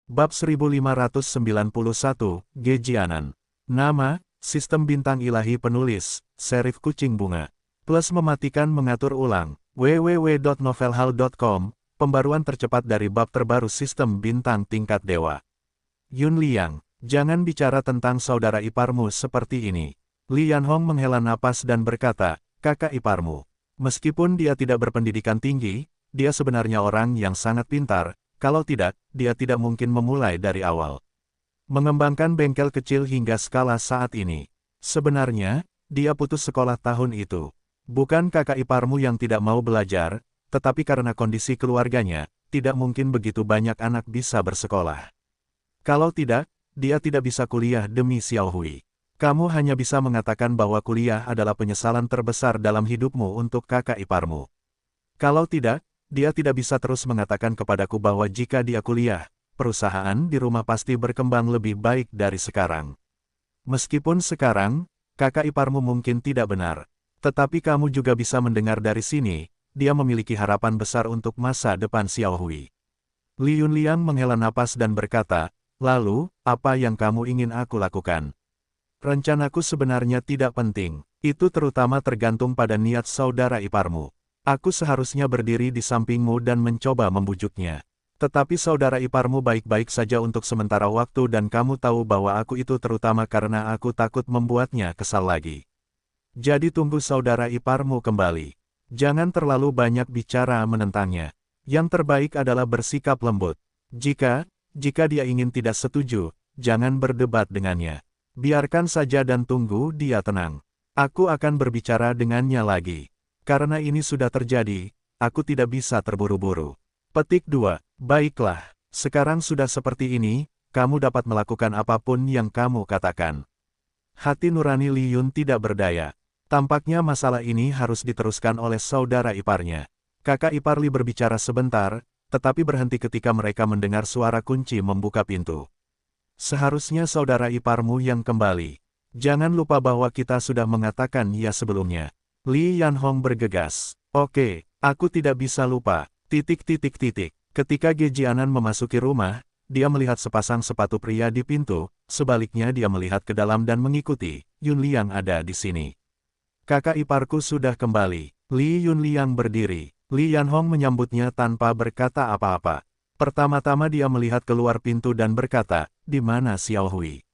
Bab 1591, Gejianan. Nama, Sistem Bintang Ilahi Penulis, Serif Kucing Bunga. Plus mematikan mengatur ulang, www.novelhall.com, pembaruan tercepat dari bab terbaru Sistem Bintang Tingkat Dewa. Yun Liang, jangan bicara tentang saudara iparmu seperti ini. Li Yanhong menghela napas dan berkata, kakak iparmu. Meskipun dia tidak berpendidikan tinggi, dia sebenarnya orang yang sangat pintar, kalau tidak, dia tidak mungkin memulai dari awal. Mengembangkan bengkel kecil hingga skala saat ini. Sebenarnya, dia putus sekolah tahun itu. Bukan kakak iparmu yang tidak mau belajar, tetapi karena kondisi keluarganya, tidak mungkin begitu banyak anak bisa bersekolah. Kalau tidak, dia tidak bisa kuliah demi Xiao Hui. Kamu hanya bisa mengatakan bahwa kuliah adalah penyesalan terbesar dalam hidupmu untuk kakak iparmu. Kalau tidak, dia tidak bisa terus mengatakan kepadaku bahwa jika dia kuliah, perusahaan di rumah pasti berkembang lebih baik dari sekarang. Meskipun sekarang, kakak iparmu mungkin tidak benar. Tetapi kamu juga bisa mendengar dari sini, dia memiliki harapan besar untuk masa depan Xiao Hui. Li Yunliang menghela napas dan berkata, lalu, apa yang kamu ingin aku lakukan? Rencanaku sebenarnya tidak penting, itu terutama tergantung pada niat saudara iparmu. Aku seharusnya berdiri di sampingmu dan mencoba membujuknya. Tetapi saudara iparmu baik-baik saja untuk sementara waktu dan kamu tahu bahwa aku itu terutama karena aku takut membuatnya kesal lagi. Jadi tunggu saudara iparmu kembali. Jangan terlalu banyak bicara menentangnya. Yang terbaik adalah bersikap lembut. Jika dia ingin tidak setuju, jangan berdebat dengannya. Biarkan saja dan tunggu dia tenang. Aku akan berbicara dengannya lagi. Karena ini sudah terjadi, aku tidak bisa terburu-buru. Petik 2. Baiklah, sekarang sudah seperti ini, kamu dapat melakukan apapun yang kamu katakan. Hati nurani Li Yun tidak berdaya. Tampaknya masalah ini harus diteruskan oleh saudara iparnya. Kakak ipar Li berbicara sebentar, tetapi berhenti ketika mereka mendengar suara kunci membuka pintu. Seharusnya saudara iparmu yang kembali. Jangan lupa bahwa kita sudah mengatakan ya sebelumnya. Li Yanhong bergegas. Oke, aku tidak bisa lupa. ... Ketika Gejianan memasuki rumah, dia melihat sepasang sepatu pria di pintu, sebaliknya dia melihat ke dalam dan mengikuti. Yun Liang ada di sini. Kakak iparku sudah kembali. Li Yun Liang berdiri. Li Yanhong menyambutnya tanpa berkata apa-apa. Pertama-tama dia melihat keluar pintu dan berkata, di mana Xiao Hui?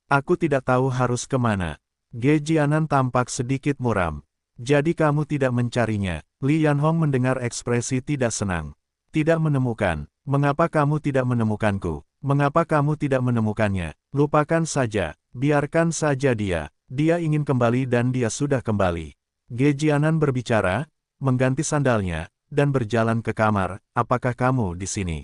Aku tidak tahu harus kemana. Gejianan tampak sedikit muram. Jadi kamu tidak mencarinya. Li Yanhong mendengar ekspresi tidak senang. Tidak menemukan. Mengapa kamu tidak menemukanku? Mengapa kamu tidak menemukannya? Lupakan saja. Biarkan saja dia. Dia ingin kembali dan dia sudah kembali. Gejianan berbicara, mengganti sandalnya, dan berjalan ke kamar. Apakah kamu di sini?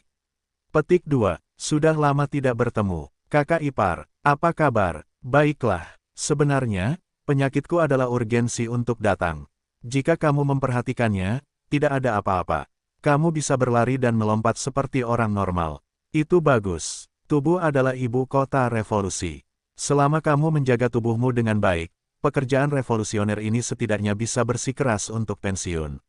Petik 2. Sudah lama tidak bertemu. Kakak ipar, apa kabar? Baiklah. Sebenarnya, penyakitku adalah urgensi untuk datang. Jika kamu memperhatikannya, tidak ada apa-apa. Kamu bisa berlari dan melompat seperti orang normal. Itu bagus. Tubuh adalah ibu kota revolusi. Selama kamu menjaga tubuhmu dengan baik, pekerjaan revolusioner ini setidaknya bisa bersikeras untuk pensiun.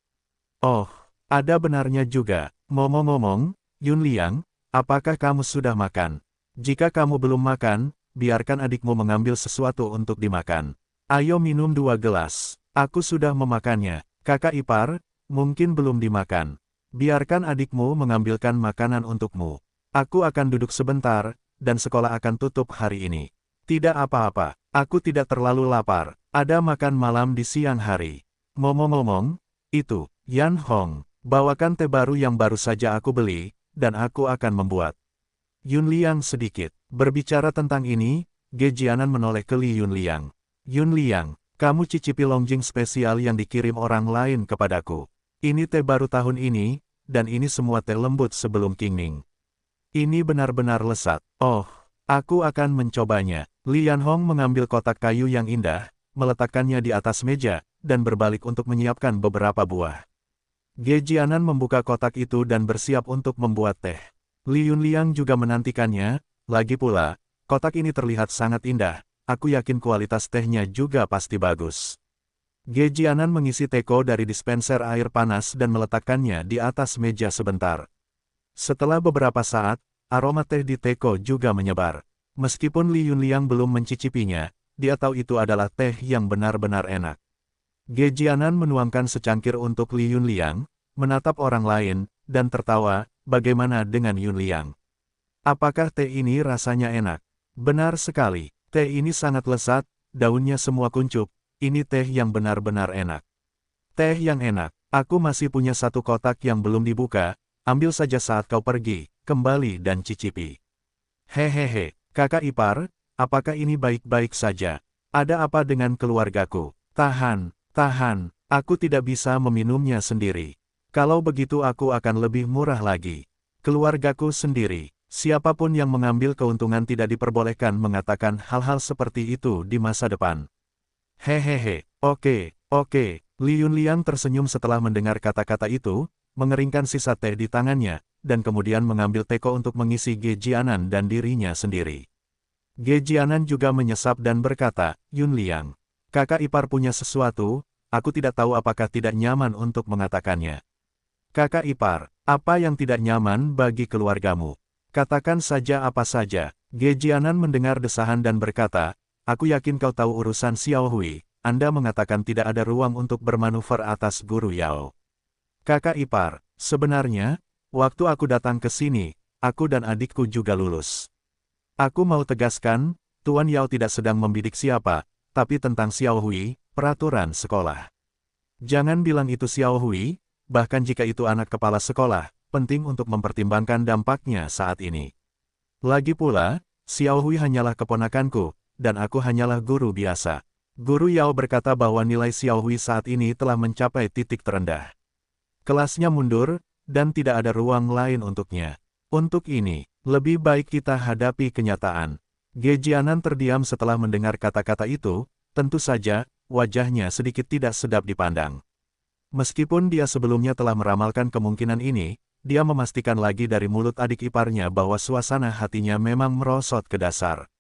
Oh, ada benarnya juga. Ngomong-ngomong, Yun Liang, apakah kamu sudah makan? Jika kamu belum makan, biarkan adikmu mengambil sesuatu untuk dimakan. Ayo minum 2 gelas. Aku sudah memakannya. Kakak ipar, mungkin belum dimakan. Biarkan adikmu mengambilkan makanan untukmu. Aku akan duduk sebentar, dan sekolah akan tutup hari ini. Tidak apa-apa, aku tidak terlalu lapar. Ada makan malam di siang hari. Ngomong-ngomong, itu, Yan Hong, bawakan teh baru yang baru saja aku beli, dan aku akan membuat. Yun Liang sedikit berbicara tentang ini, Gejianan menoleh ke Li Yun Liang. Yun Liang, kamu cicipi longjing spesial yang dikirim orang lain kepadaku. Ini teh baru tahun ini, dan ini semua teh lembut sebelum Qingming. Ini benar-benar lesat. Oh, aku akan mencobanya. Li Yanhong mengambil kotak kayu yang indah, meletakkannya di atas meja, dan berbalik untuk menyiapkan beberapa buah. Gejianan membuka kotak itu dan bersiap untuk membuat teh. Li Yunliang juga menantikannya, lagi pula, kotak ini terlihat sangat indah, aku yakin kualitas tehnya juga pasti bagus. Gejianan mengisi teko dari dispenser air panas dan meletakkannya di atas meja sebentar. Setelah beberapa saat, aroma teh di teko juga menyebar. Meskipun Li Yunliang belum mencicipinya, dia tahu itu adalah teh yang benar-benar enak. Ge Jianan menuangkan secangkir untuk Li Yunliang, menatap orang lain, dan tertawa, bagaimana dengan Yunliang? Apakah teh ini rasanya enak? Benar sekali, teh ini sangat lezat, daunnya semua kuncup, ini teh yang benar-benar enak. Teh yang enak, aku masih punya satu kotak yang belum dibuka, ambil saja saat kau pergi, kembali dan cicipi. Hehehe, kakak ipar, apakah ini baik-baik saja? Ada apa dengan keluargaku? Tahan, aku tidak bisa meminumnya sendiri. Kalau begitu aku akan lebih murah lagi. Keluargaku sendiri, siapapun yang mengambil keuntungan tidak diperbolehkan mengatakan hal-hal seperti itu di masa depan. Hehehe, oke. Li Yunliang tersenyum setelah mendengar kata-kata itu, mengeringkan sisa teh di tangannya, dan kemudian mengambil teko untuk mengisi Ge Jianan dan dirinya sendiri. Ge Jianan juga menyesap dan berkata, Yunliang, kakak ipar punya sesuatu, aku tidak tahu apakah tidak nyaman untuk mengatakannya. Kakak ipar, apa yang tidak nyaman bagi keluargamu? Katakan saja apa saja. Ge Jianan mendengar desahan dan berkata, aku yakin kau tahu urusan Xiao Hui. Anda mengatakan tidak ada ruang untuk bermanuver atas Guru Yao. Kakak ipar, sebenarnya, waktu aku datang ke sini, aku dan adikku juga lulus. Aku mau tegaskan, Tuan Yao tidak sedang membidik siapa, tapi tentang Xiao Hui, peraturan sekolah. Jangan bilang itu Xiao Hui, bahkan jika itu anak kepala sekolah, penting untuk mempertimbangkan dampaknya saat ini. Lagi pula, Xiao Hui hanyalah keponakanku, dan aku hanyalah guru biasa. Guru Yao berkata bahwa nilai Xiao Hui saat ini telah mencapai titik terendah. Kelasnya mundur, dan tidak ada ruang lain untuknya. Untuk ini, lebih baik kita hadapi kenyataan. Ge Jianan terdiam setelah mendengar kata-kata itu, tentu saja, wajahnya sedikit tidak sedap dipandang. Meskipun dia sebelumnya telah meramalkan kemungkinan ini, dia memastikan lagi dari mulut adik iparnya bahwa suasana hatinya memang merosot ke dasar.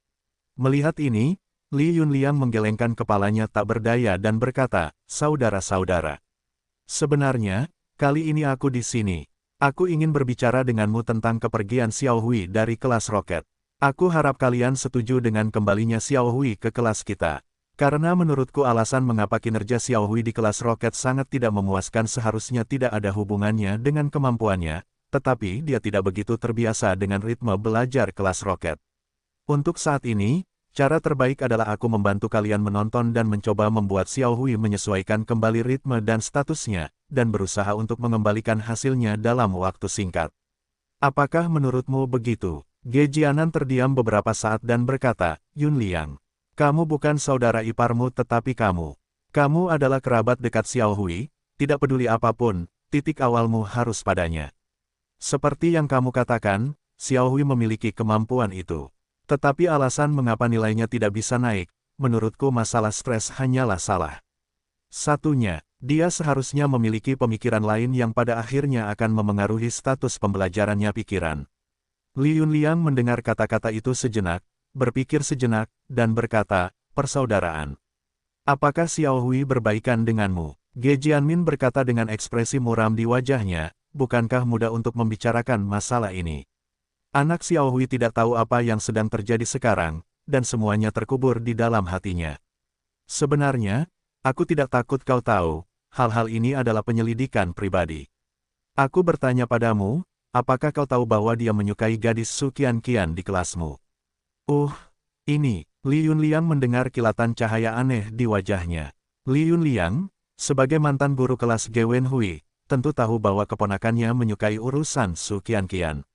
Melihat ini, Li Yunliang menggelengkan kepalanya tak berdaya dan berkata, saudara-saudara. Sebenarnya, kali ini aku di sini. Aku ingin berbicara denganmu tentang kepergian Xiao Hui dari kelas roket. Aku harap kalian setuju dengan kembalinya Xiao Hui ke kelas kita. Karena menurutku alasan mengapa kinerja Xiao Hui di kelas roket sangat tidak memuaskan seharusnya tidak ada hubungannya dengan kemampuannya, tetapi dia tidak begitu terbiasa dengan ritme belajar kelas roket. Untuk saat ini, cara terbaik adalah aku membantu kalian menonton dan mencoba membuat Xiao Hui menyesuaikan kembali ritme dan statusnya, dan berusaha untuk mengembalikan hasilnya dalam waktu singkat. Apakah menurutmu begitu? Ge Jianan terdiam beberapa saat dan berkata, Yunliang, kamu bukan saudara iparmu tetapi kamu adalah kerabat dekat Xiao Hui, tidak peduli apapun, titik awalmu harus padanya. Seperti yang kamu katakan, Xiao Hui memiliki kemampuan itu. Tetapi alasan mengapa nilainya tidak bisa naik, menurutku masalah stres hanyalah salah satunya. Dia seharusnya memiliki pemikiran lain yang pada akhirnya akan memengaruhi status pembelajarannya pikiran. Li Yunliang mendengar kata-kata itu sejenak, berpikir sejenak, dan berkata, persaudaraan. Apakah Xiao Hui berbaikan denganmu? Ge Jianmin berkata dengan ekspresi muram di wajahnya, bukankah mudah untuk membicarakan masalah ini? Anak Xiao Hui tidak tahu apa yang sedang terjadi sekarang, dan semuanya terkubur di dalam hatinya. Sebenarnya, aku tidak takut kau tahu, hal-hal ini adalah penyelidikan pribadi. Aku bertanya padamu, apakah kau tahu bahwa dia menyukai gadis Su Qianqian di kelasmu? Ini, Li Yunliang mendengar kilatan cahaya aneh di wajahnya. Li Yunliang, sebagai mantan guru kelas Ge Wenhui, tentu tahu bahwa keponakannya menyukai urusan Su Qianqian.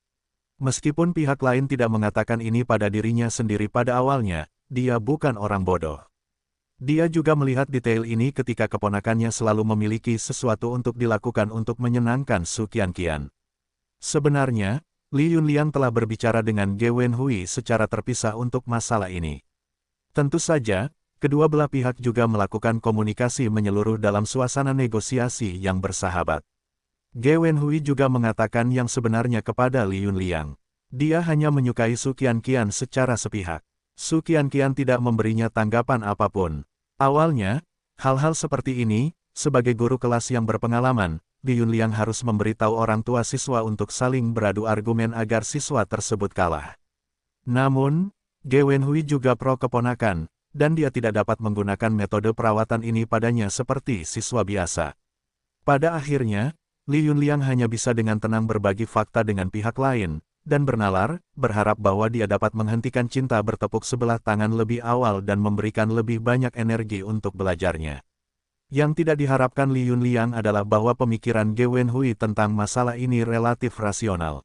Meskipun pihak lain tidak mengatakan ini pada dirinya sendiri pada awalnya, dia bukan orang bodoh. Dia juga melihat detail ini ketika keponakannya selalu memiliki sesuatu untuk dilakukan untuk menyenangkan Su Qianqian. Sebenarnya, Li Yunliang telah berbicara dengan Ge Wenhui secara terpisah untuk masalah ini. Tentu saja, kedua belah pihak juga melakukan komunikasi menyeluruh dalam suasana negosiasi yang bersahabat. Ge Wenhui juga mengatakan yang sebenarnya kepada Li Yunliang. Dia hanya menyukai Su Qianqian secara sepihak. Su Qianqian tidak memberinya tanggapan apapun. Awalnya, hal-hal seperti ini, sebagai guru kelas yang berpengalaman, Li Yunliang harus memberitahu orang tua siswa untuk saling beradu argumen agar siswa tersebut kalah. Namun, Ge Wenhui juga pro keponakan, dan dia tidak dapat menggunakan metode perawatan ini padanya seperti siswa biasa. Pada akhirnya, Li Yunliang hanya bisa dengan tenang berbagi fakta dengan pihak lain, dan bernalar, berharap bahwa dia dapat menghentikan cinta bertepuk sebelah tangan lebih awal dan memberikan lebih banyak energi untuk belajarnya. Yang tidak diharapkan Li Yunliang adalah bahwa pemikiran Ge Wenhui tentang masalah ini relatif rasional.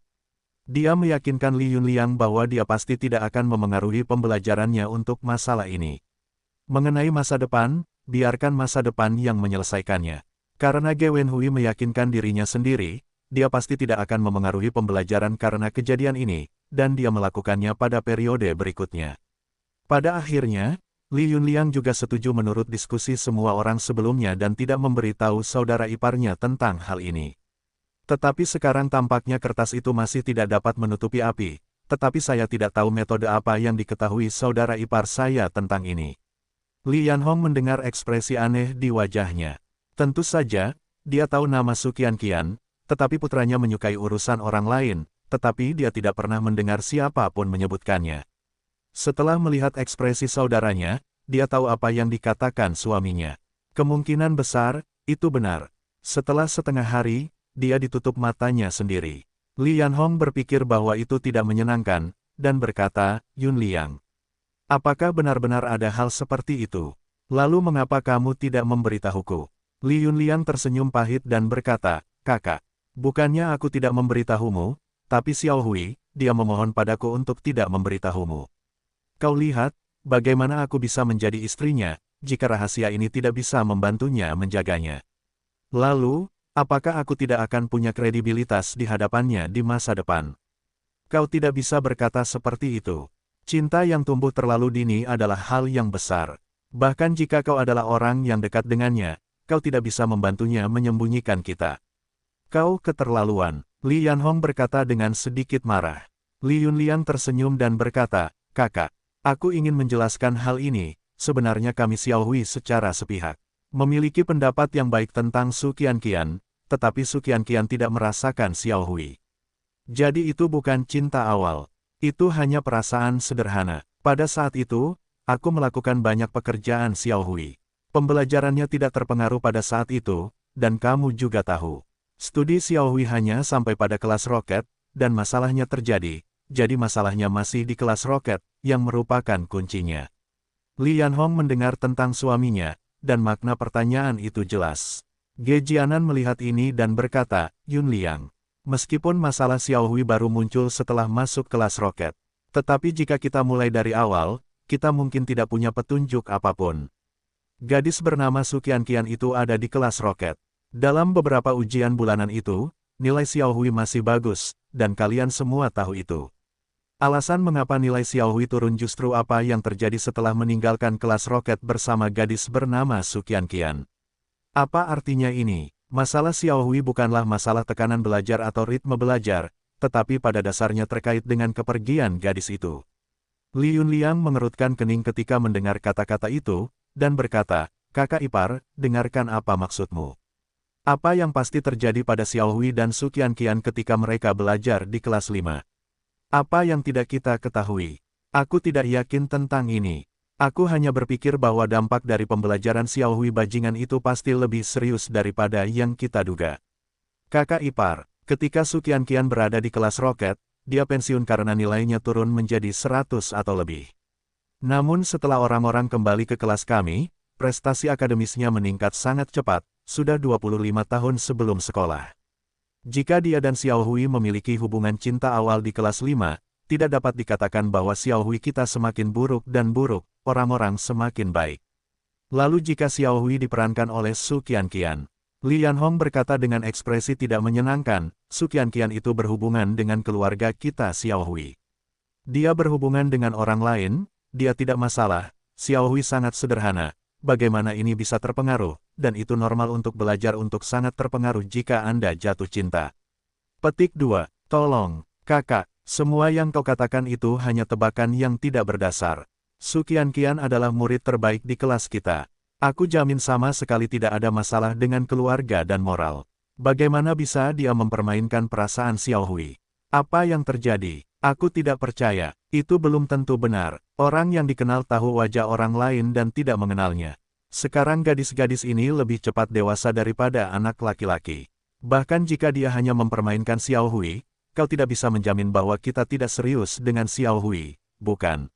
Dia meyakinkan Li Yunliang bahwa dia pasti tidak akan memengaruhi pembelajarannya untuk masalah ini. Mengenai masa depan, biarkan masa depan yang menyelesaikannya. Karena Ge Wenhui meyakinkan dirinya sendiri, dia pasti tidak akan memengaruhi pembelajaran karena kejadian ini, dan dia melakukannya pada periode berikutnya. Pada akhirnya, Li Yunliang juga setuju menurut diskusi semua orang sebelumnya dan tidak memberitahu saudara iparnya tentang hal ini. Tetapi sekarang tampaknya kertas itu masih tidak dapat menutupi api, tetapi saya tidak tahu metode apa yang diketahui saudara ipar saya tentang ini. Li Yanhong mendengar ekspresi aneh di wajahnya. Tentu saja, dia tahu nama Su Qianqian, tetapi putranya menyukai urusan orang lain, tetapi dia tidak pernah mendengar siapapun menyebutkannya. Setelah melihat ekspresi saudaranya, dia tahu apa yang dikatakan suaminya. Kemungkinan besar, itu benar. Setelah setengah hari, dia ditutup matanya sendiri. Li Yanhong berpikir bahwa itu tidak menyenangkan, dan berkata, Yunliang, apakah benar-benar ada hal seperti itu? Lalu mengapa kamu tidak memberitahuku? Li Yunliang tersenyum pahit dan berkata, kakak, bukannya aku tidak memberitahumu, tapi Xiao Hui, dia memohon padaku untuk tidak memberitahumu. Kau lihat, bagaimana aku bisa menjadi istrinya, jika rahasia ini tidak bisa membantunya menjaganya. Lalu, apakah aku tidak akan punya kredibilitas di hadapannya di masa depan? Kau tidak bisa berkata seperti itu. Cinta yang tumbuh terlalu dini adalah hal yang besar. Bahkan jika kau adalah orang yang dekat dengannya, kau tidak bisa membantunya menyembunyikan kita. Kau keterlaluan, Li Yanhong berkata dengan sedikit marah. Li Yunliang tersenyum dan berkata, kakak, aku ingin menjelaskan hal ini, sebenarnya kami Xiao Hui secara sepihak memiliki pendapat yang baik tentang Su Qianqian, tetapi Su Qianqian tidak merasakan Xiao Hui. Jadi itu bukan cinta awal, itu hanya perasaan sederhana. Pada saat itu, aku melakukan banyak pekerjaan Xiao Hui. Pembelajarannya tidak terpengaruh pada saat itu, dan kamu juga tahu. Studi Xiao Hui hanya sampai pada kelas roket, dan masalahnya terjadi, jadi masalahnya masih di kelas roket, yang merupakan kuncinya. Li Yanhong mendengar tentang suaminya, dan makna pertanyaan itu jelas. Ge Jianan melihat ini dan berkata, Yunliang, meskipun masalah Xiao Hui baru muncul setelah masuk kelas roket, tetapi jika kita mulai dari awal, kita mungkin tidak punya petunjuk apapun. Gadis bernama Su Qianqian itu ada di kelas roket. Dalam beberapa ujian bulanan itu, nilai Xiao Hui masih bagus, dan kalian semua tahu itu. Alasan mengapa nilai Xiao Hui turun justru apa yang terjadi setelah meninggalkan kelas roket bersama gadis bernama Su Qianqian. Apa artinya ini? Masalah Xiao Hui bukanlah masalah tekanan belajar atau ritme belajar, tetapi pada dasarnya terkait dengan kepergian gadis itu. Li Yunliang mengerutkan kening ketika mendengar kata-kata itu, dan berkata, kakak ipar, dengarkan apa maksudmu. Apa yang pasti terjadi pada Xiao Hui dan Su Qianqian ketika mereka belajar di kelas 5? Apa yang tidak kita ketahui? Aku tidak yakin tentang ini. Aku hanya berpikir bahwa dampak dari pembelajaran Xiao Hui bajingan itu pasti lebih serius daripada yang kita duga. Kakak ipar, ketika Su Qianqian berada di kelas roket, dia pensiun karena nilainya turun menjadi 100 atau lebih. Namun setelah orang-orang kembali ke kelas kami, prestasi akademisnya meningkat sangat cepat, sudah 25 tahun sebelum sekolah. Jika dia dan Xiao Hui memiliki hubungan cinta awal di kelas 5, tidak dapat dikatakan bahwa Xiao Hui kita semakin buruk dan buruk, orang-orang semakin baik. Lalu jika Xiao Hui diperankan oleh Su Qianqian, Li Yanhong berkata dengan ekspresi tidak menyenangkan, Su Qianqian itu berhubungan dengan keluarga kita Xiao Hui. Dia berhubungan dengan orang lain, dia tidak masalah, Xiao Hui sangat sederhana, bagaimana ini bisa terpengaruh, dan itu normal untuk belajar untuk sangat terpengaruh jika Anda jatuh cinta. Petik 2. Tolong, kakak, semua yang kau katakan itu hanya tebakan yang tidak berdasar. Su Qianqian adalah murid terbaik di kelas kita. Aku jamin sama sekali tidak ada masalah dengan keluarga dan moral. Bagaimana bisa dia mempermainkan perasaan Xiao Hui? Apa yang terjadi? Aku tidak percaya. Itu belum tentu benar. Orang yang dikenal tahu wajah orang lain dan tidak mengenalnya. Sekarang gadis-gadis ini lebih cepat dewasa daripada anak laki-laki. Bahkan jika dia hanya mempermainkan Xiao Hui, kau tidak bisa menjamin bahwa kita tidak serius dengan Xiao Hui, bukan?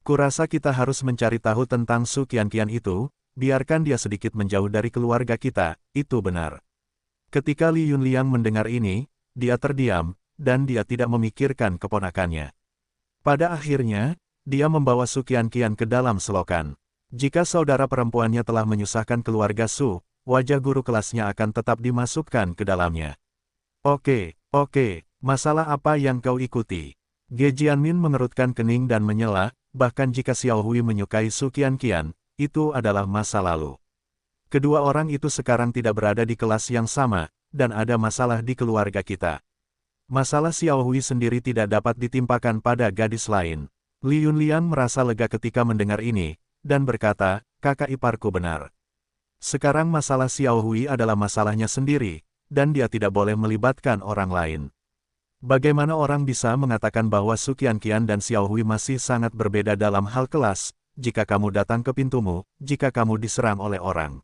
Kurasa kita harus mencari tahu tentang Su Qianqian itu, biarkan dia sedikit menjauh dari keluarga kita, itu benar. Ketika Li Yunliang mendengar ini, dia terdiam, dan dia tidak memikirkan keponakannya. Pada akhirnya, dia membawa Su Qianqian ke dalam selokan. Jika saudara perempuannya telah menyusahkan keluarga Su, wajah guru kelasnya akan tetap dimasukkan ke dalamnya. Oke, masalah apa yang kau ikuti? Ge Jianmin mengerutkan kening dan menyela, bahkan jika Xiao Hui menyukai Su Qianqian, itu adalah masa lalu. Kedua orang itu sekarang tidak berada di kelas yang sama, dan ada masalah di keluarga kita. Masalah Xiao Hui sendiri tidak dapat ditimpakan pada gadis lain. Li Yunliang merasa lega ketika mendengar ini, dan berkata, kakak iparku benar. Sekarang masalah Xiao Hui adalah masalahnya sendiri, dan dia tidak boleh melibatkan orang lain. Bagaimana orang bisa mengatakan bahwa Su Qianqian dan Xiao Hui masih sangat berbeda dalam hal kelas, jika kamu datang ke pintumu, jika kamu diserang oleh orang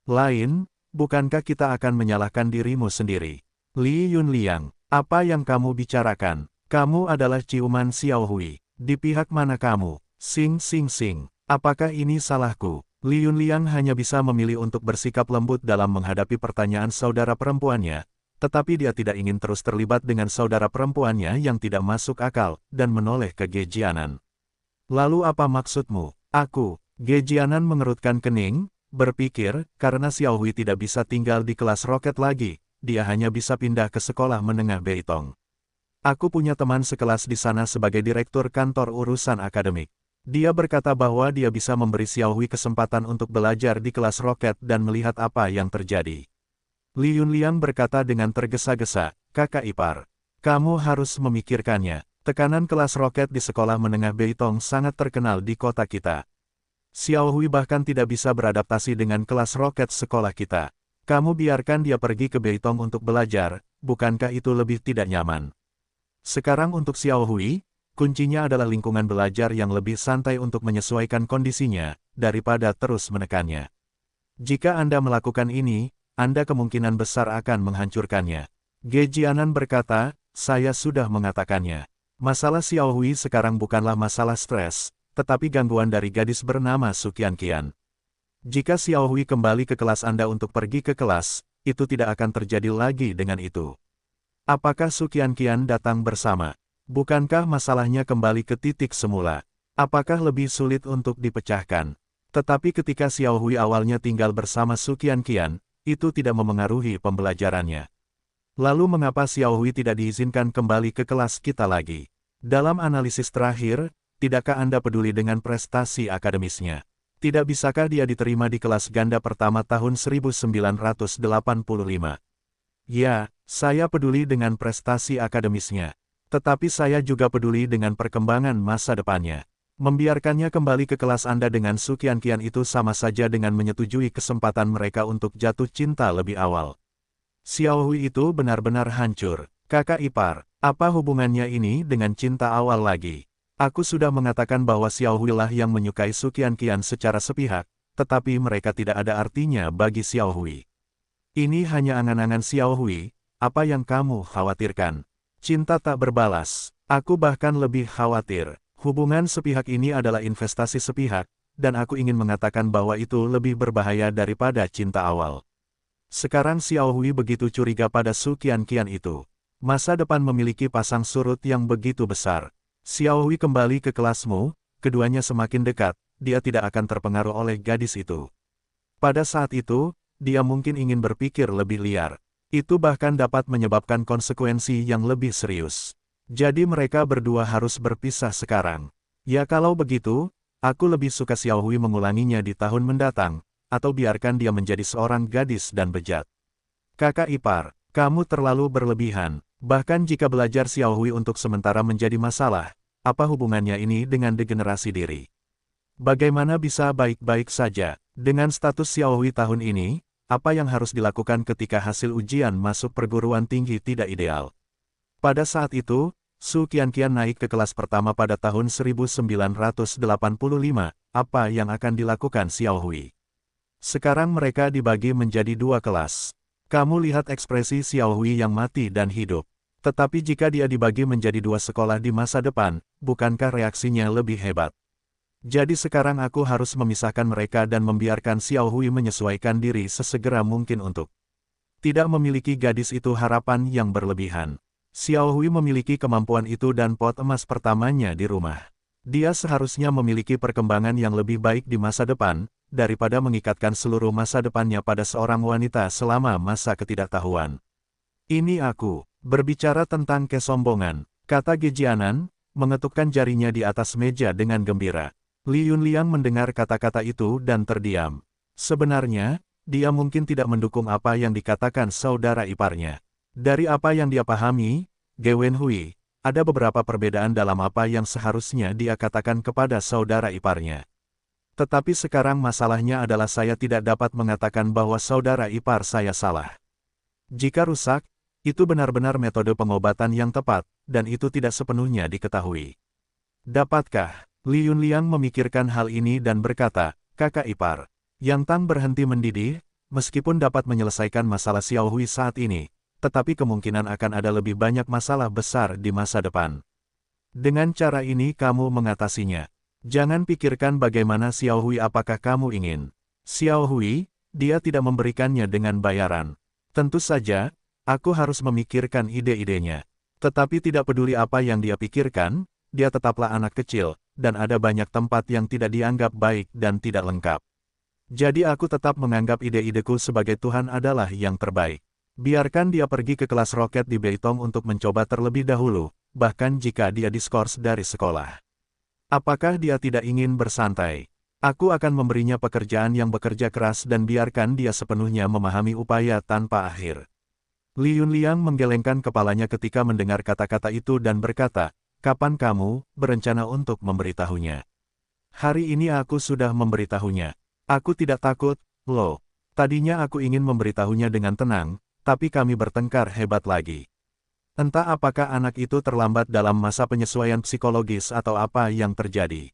lain, bukankah kita akan menyalahkan dirimu sendiri? Li Yunliang, apa yang kamu bicarakan? Kamu adalah ciuman Xiao Hui. Di pihak mana kamu? Sing. Apakah ini salahku? Li Yunliang hanya bisa memilih untuk bersikap lembut dalam menghadapi pertanyaan saudara perempuannya, tetapi dia tidak ingin terus terlibat dengan saudara perempuannya yang tidak masuk akal, dan menoleh ke Ge Jianan. Lalu apa maksudmu? Aku, Ge Jianan mengerutkan kening, berpikir, karena Xiao Hui tidak bisa tinggal di kelas roket lagi, dia hanya bisa pindah ke sekolah menengah Beitong. Aku punya teman sekelas di sana sebagai direktur kantor urusan akademik. Dia berkata bahwa dia bisa memberi Xiao Hui kesempatan untuk belajar di kelas roket dan melihat apa yang terjadi. Li Yunliang berkata dengan tergesa-gesa, kakak ipar, kamu harus memikirkannya. Tekanan kelas roket di sekolah menengah Beitong sangat terkenal di kota kita. Xiao Hui bahkan tidak bisa beradaptasi dengan kelas roket sekolah kita. Kamu biarkan dia pergi ke Beitong untuk belajar, bukankah itu lebih tidak nyaman? Sekarang untuk Xiao Hui, kuncinya adalah lingkungan belajar yang lebih santai untuk menyesuaikan kondisinya, daripada terus menekannya. Jika Anda melakukan ini, Anda kemungkinan besar akan menghancurkannya. Ge Jianan berkata, saya sudah mengatakannya. Masalah Xiao Hui sekarang bukanlah masalah stres, tetapi gangguan dari gadis bernama Su Qianqian. Jika Xiao Hui kembali ke kelas Anda untuk pergi ke kelas, itu tidak akan terjadi lagi dengan itu. Apakah Su Qianqian datang bersama? Bukankah masalahnya kembali ke titik semula? Apakah lebih sulit untuk dipecahkan? Tetapi ketika Xiao Hui awalnya tinggal bersama Su Qianqian, itu tidak memengaruhi pembelajarannya. Lalu mengapa Xiao Hui tidak diizinkan kembali ke kelas kita lagi? Dalam analisis terakhir, tidakkah Anda peduli dengan prestasi akademisnya? Tidak bisakah dia diterima di kelas ganda pertama tahun 1985? Ya, saya peduli dengan prestasi akademisnya. Tetapi saya juga peduli dengan perkembangan masa depannya. Membiarkannya kembali ke kelas Anda dengan Su Qianqian itu sama saja dengan menyetujui kesempatan mereka untuk jatuh cinta lebih awal. Xiao Hui itu benar-benar hancur. Kakak ipar, apa hubungannya ini dengan cinta awal lagi? Aku sudah mengatakan bahwa Xiao Hui lah yang menyukai Su Qianqian secara sepihak, tetapi mereka tidak ada artinya bagi Xiao Hui. Ini hanya angan-angan Xiao Hui, apa yang kamu khawatirkan? Cinta tak berbalas. Aku bahkan lebih khawatir. Hubungan sepihak ini adalah investasi sepihak, dan aku ingin mengatakan bahwa itu lebih berbahaya daripada cinta awal. Sekarang Xiao Hui begitu curiga pada Su Qianqian itu. Masa depan memiliki pasang surut yang begitu besar. Xiao Hui kembali ke kelasmu, keduanya semakin dekat, dia tidak akan terpengaruh oleh gadis itu. Pada saat itu, dia mungkin ingin berpikir lebih liar. Itu bahkan dapat menyebabkan konsekuensi yang lebih serius. Jadi mereka berdua harus berpisah sekarang. Ya kalau begitu, aku lebih suka Xiao Hui mengulanginya di tahun mendatang, atau biarkan dia menjadi seorang gadis dan bejat. Kakak ipar, kamu terlalu berlebihan. Bahkan jika belajar Xiao Hui untuk sementara menjadi masalah, apa hubungannya ini dengan degenerasi diri? Bagaimana bisa baik-baik saja? Dengan status Xiao Hui tahun ini, apa yang harus dilakukan ketika hasil ujian masuk perguruan tinggi tidak ideal. Pada saat itu, Su Qianqian naik ke kelas pertama pada tahun 1985, apa yang akan dilakukan Xiao Hui? Sekarang mereka dibagi menjadi dua kelas. Kamu lihat ekspresi Xiao Hui yang mati dan hidup. Tetapi jika dia dibagi menjadi dua sekolah di masa depan, bukankah reaksinya lebih hebat? Jadi sekarang aku harus memisahkan mereka dan membiarkan Xiao Hui menyesuaikan diri sesegera mungkin untuk tidak memiliki gadis itu harapan yang berlebihan. Xiao Hui memiliki kemampuan itu dan pot emas pertamanya di rumah. Dia seharusnya memiliki perkembangan yang lebih baik di masa depan, daripada mengikatkan seluruh masa depannya pada seorang wanita selama masa ketidaktahuan. Ini aku, berbicara tentang kesombongan, kata Gejianan, mengetukkan jarinya di atas meja dengan gembira. Li Yunliang mendengar kata-kata itu dan terdiam. Sebenarnya, dia mungkin tidak mendukung apa yang dikatakan saudara iparnya. Dari apa yang dia pahami, Ge Wenhui, ada beberapa perbedaan dalam apa yang seharusnya dia katakan kepada saudara iparnya. Tetapi sekarang masalahnya adalah saya tidak dapat mengatakan bahwa saudara ipar saya salah. Jika rusak, itu benar-benar metode pengobatan yang tepat, dan itu tidak sepenuhnya diketahui. Dapatkah? Li Yunliang memikirkan hal ini dan berkata, kakak ipar, Yang Tang berhenti mendidih, meskipun dapat menyelesaikan masalah Xiao Hui saat ini, tetapi kemungkinan akan ada lebih banyak masalah besar di masa depan. Dengan cara ini kamu mengatasinya. Jangan pikirkan bagaimana Xiao Hui apakah kamu ingin. Xiao Hui, dia tidak memberikannya dengan bayaran. Tentu saja, aku harus memikirkan ide-idenya. Tetapi tidak peduli apa yang dia pikirkan, dia tetaplah anak kecil, dan ada banyak tempat yang tidak dianggap baik dan tidak lengkap. Jadi aku tetap menganggap ide-ideku sebagai Tuhan adalah yang terbaik. Biarkan dia pergi ke kelas roket di Beitong untuk mencoba terlebih dahulu, bahkan jika dia diskors dari sekolah. Apakah dia tidak ingin bersantai? Aku akan memberinya pekerjaan yang bekerja keras dan biarkan dia sepenuhnya memahami upaya tanpa akhir. Li Yunliang menggelengkan kepalanya ketika mendengar kata-kata itu dan berkata, kapan kamu berencana untuk memberitahunya? Hari ini aku sudah memberitahunya. Aku tidak takut, loh. Tadinya aku ingin memberitahunya dengan tenang, tapi kami bertengkar hebat lagi. Entah apakah anak itu terlambat dalam masa penyesuaian psikologis atau apa yang terjadi.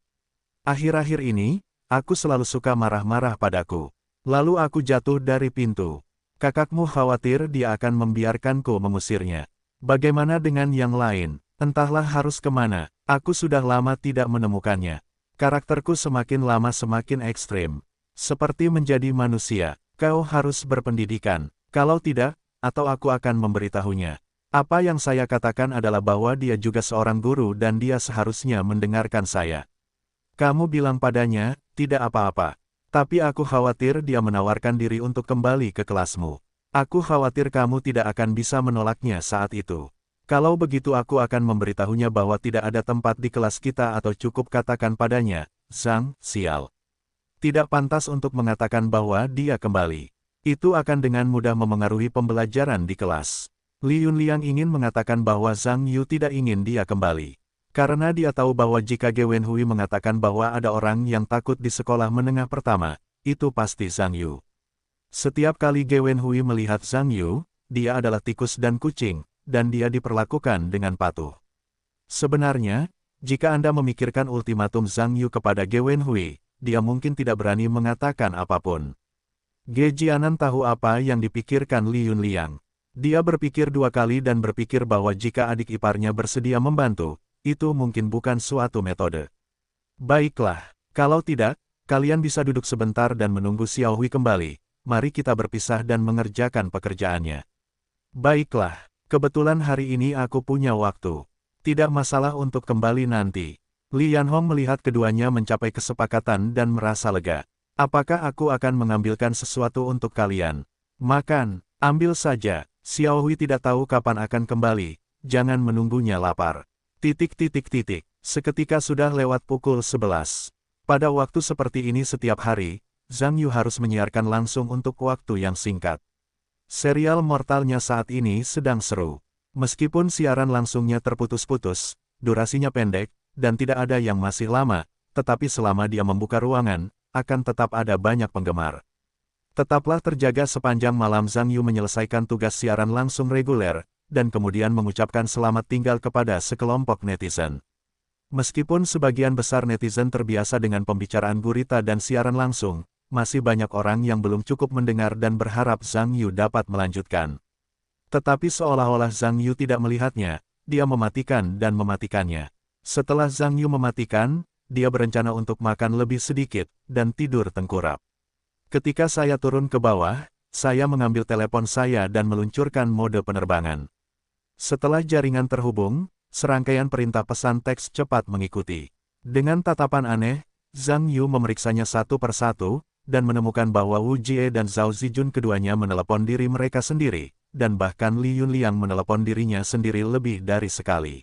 Akhir-akhir ini, aku selalu suka marah-marah padaku. Lalu aku jatuh dari pintu. Kakakmu khawatir dia akan membiarkanku mengusirnya. Bagaimana dengan yang lain? Entahlah harus kemana. Aku sudah lama tidak menemukannya. Karakterku semakin lama semakin ekstrim. Seperti menjadi manusia, kau harus berpendidikan. Kalau tidak, atau aku akan memberitahunya. Apa yang saya katakan adalah bahwa dia juga seorang guru dan dia seharusnya mendengarkan saya. Kamu bilang padanya, tidak apa-apa. Tapi aku khawatir dia menawarkan diri untuk kembali ke kelasmu. Aku khawatir kamu tidak akan bisa menolaknya saat itu. Kalau begitu aku akan memberitahunya bahwa tidak ada tempat di kelas kita atau cukup katakan padanya, Zhang, sial. Tidak pantas untuk mengatakan bahwa dia kembali. Itu akan dengan mudah memengaruhi pembelajaran di kelas. Li Yunliang ingin mengatakan bahwa Zhang Yu tidak ingin dia kembali. Karena dia tahu bahwa jika Ge Wenhui mengatakan bahwa ada orang yang takut di sekolah menengah pertama, itu pasti Zhang Yu. Setiap kali Ge Wenhui melihat Zhang Yu, dia adalah tikus dan kucing, dan dia diperlakukan dengan patuh. Sebenarnya, jika Anda memikirkan ultimatum Zhang Yu kepada Ge Wenhui, dia mungkin tidak berani mengatakan apapun. Gejianan tahu apa yang dipikirkan Li Yunliang. Dia berpikir dua kali dan berpikir bahwa jika adik iparnya bersedia membantu, itu mungkin bukan suatu metode. Baiklah, kalau tidak, kalian bisa duduk sebentar dan menunggu Xiao Hui kembali. Mari kita berpisah dan mengerjakan pekerjaannya. Baiklah, kebetulan hari ini aku punya waktu. Tidak masalah untuk kembali nanti. Li Yanhong melihat keduanya mencapai kesepakatan dan merasa lega. Apakah aku akan mengambilkan sesuatu untuk kalian? Makan, ambil saja. Xiao Hui tidak tahu kapan akan kembali. Jangan menunggunya lapar. Seketika sudah lewat pukul 11. Pada waktu seperti ini setiap hari, Zhang Yu harus menyiarkan langsung untuk waktu yang singkat. Serial mortalnya saat ini sedang seru. Meskipun siaran langsungnya terputus-putus, durasinya pendek, dan tidak ada yang masih lama, tetapi selama dia membuka ruangan, akan tetap ada banyak penggemar. Tetaplah terjaga sepanjang malam. Zhang Yu menyelesaikan tugas siaran langsung reguler, dan kemudian mengucapkan selamat tinggal kepada sekelompok netizen. Meskipun sebagian besar netizen terbiasa dengan pembicaraan gurita dan siaran langsung, masih banyak orang yang belum cukup mendengar dan berharap Zhang Yu dapat melanjutkan. Tetapi seolah-olah Zhang Yu tidak melihatnya, dia mematikan dan mematikannya. Setelah Zhang Yu mematikan, dia berencana untuk makan lebih sedikit, dan tidur tengkurap. Ketika saya turun ke bawah, saya mengambil telepon saya dan meluncurkan mode penerbangan. Setelah jaringan terhubung, serangkaian perintah pesan teks cepat mengikuti. Dengan tatapan aneh, Zhang Yu memeriksanya satu persatu, dan menemukan bahwa Wu Jie dan Zhao Zijun keduanya menelepon diri mereka sendiri, dan bahkan Li Yunliang menelepon dirinya sendiri lebih dari sekali.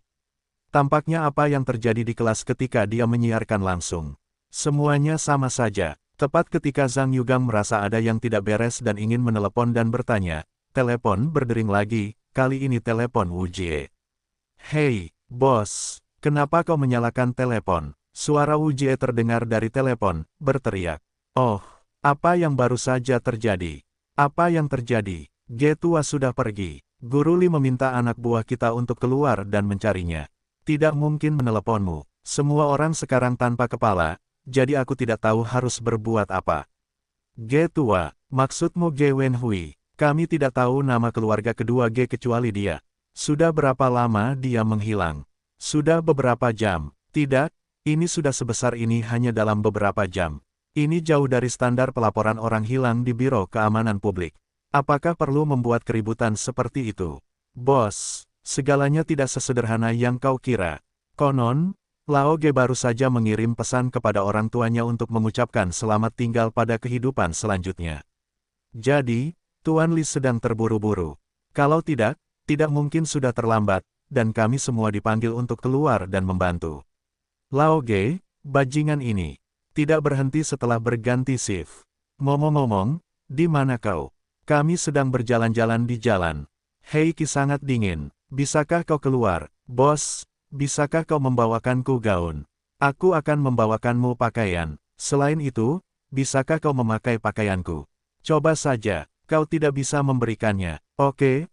Tampaknya apa yang terjadi di kelas ketika dia menyiarkan langsung. Semuanya sama saja. Tepat ketika Zhang Yugang merasa ada yang tidak beres dan ingin menelepon dan bertanya, telepon berdering lagi, kali ini telepon Wu Jie. "Hei, bos, kenapa kau menyalakan telepon?" Suara Wu Jie terdengar dari telepon, berteriak. "Oh, apa yang baru saja terjadi? Apa yang terjadi? Ge tua sudah pergi. Guru Li meminta anak buah kita untuk keluar dan mencarinya. Tidak mungkin meneleponmu. Semua orang sekarang tanpa kepala, jadi aku tidak tahu harus berbuat apa." "Ge tua, maksudmu Ge Wenhui? Kami tidak tahu nama keluarga kedua Ge kecuali dia. Sudah berapa lama dia menghilang?" "Sudah beberapa jam." "Tidak, ini sudah sebesar ini hanya dalam beberapa jam. Ini jauh dari standar pelaporan orang hilang di Biro Keamanan Publik. Apakah perlu membuat keributan seperti itu?" "Bos, segalanya tidak sesederhana yang kau kira. Konon, Lao Ge baru saja mengirim pesan kepada orang tuanya untuk mengucapkan selamat tinggal pada kehidupan selanjutnya. Jadi, Tuan Li sedang terburu-buru. Kalau tidak mungkin sudah terlambat, dan kami semua dipanggil untuk keluar dan membantu." "Lao Ge, bajingan ini, tidak berhenti setelah berganti shift. Ngomong-ngomong, di mana kau? Kami sedang berjalan-jalan di jalan. Hei Ki sangat dingin, bisakah kau keluar?" "Bos, bisakah kau membawakanku gaun? Aku akan membawakanmu pakaian. Selain itu, bisakah kau memakai pakaianku?" "Coba saja, kau tidak bisa memberikannya." Oke,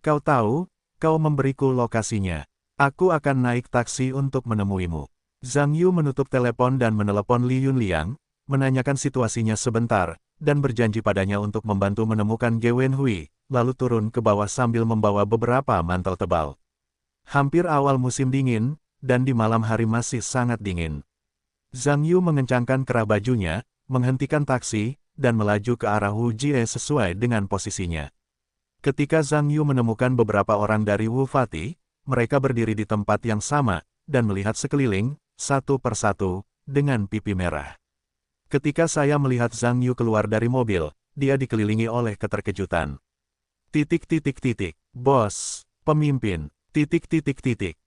kau tahu, kau memberiku lokasinya. Aku akan naik taksi untuk menemuimu." Zhang Yu menutup telepon dan menelepon Li Yunliang, menanyakan situasinya sebentar, dan berjanji padanya untuk membantu menemukan Ge Wenhui, lalu turun ke bawah sambil membawa beberapa mantel tebal. Hampir awal musim dingin, dan di malam hari masih sangat dingin. Zhang Yu mengencangkan kerah bajunya, menghentikan taksi, dan melaju ke arah Wu Jie sesuai dengan posisinya. Ketika Zhang Yu menemukan beberapa orang dari Wu Fati, mereka berdiri di tempat yang sama, dan melihat sekeliling, satu persatu, dengan pipi merah. Ketika saya melihat Zhang Yu keluar dari mobil, dia dikelilingi oleh keterkejutan. "Bos, pemimpin,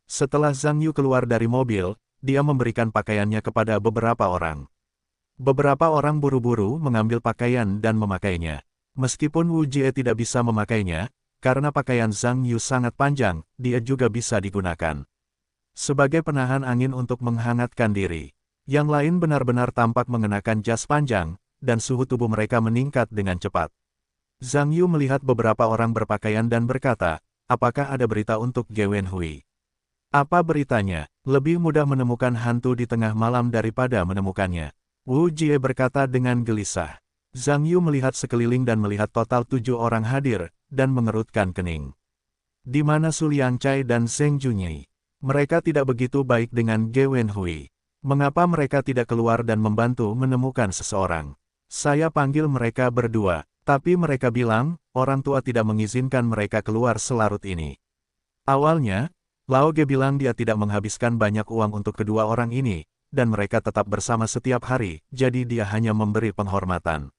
Setelah Zhang Yu keluar dari mobil, dia memberikan pakaiannya kepada beberapa orang. Beberapa orang buru-buru mengambil pakaian dan memakainya. Meskipun Wu Jie tidak bisa memakainya, karena pakaian Zhang Yu sangat panjang, dia juga bisa digunakan sebagai penahan angin untuk menghangatkan diri. Yang lain benar-benar tampak mengenakan jas panjang, dan suhu tubuh mereka meningkat dengan cepat. Zhang Yu melihat beberapa orang berpakaian dan berkata, "Apakah ada berita untuk Ge Wenhui?" "Apa beritanya?" "Lebih mudah menemukan hantu di tengah malam daripada menemukannya," Wu Jie berkata dengan gelisah. Zhang Yu melihat sekeliling dan melihat total 7 orang hadir, dan mengerutkan kening. Di mana Su Liangcai dan Zheng Junyi? Mereka tidak begitu baik dengan Ge Wenhui. Mengapa mereka tidak keluar dan membantu menemukan seseorang? Saya panggil mereka berdua, tapi mereka bilang, orang tua tidak mengizinkan mereka keluar selarut ini. Awalnya, Lao Ge bilang dia tidak menghabiskan banyak uang untuk kedua orang ini, dan mereka tetap bersama setiap hari, jadi dia hanya memberi penghormatan.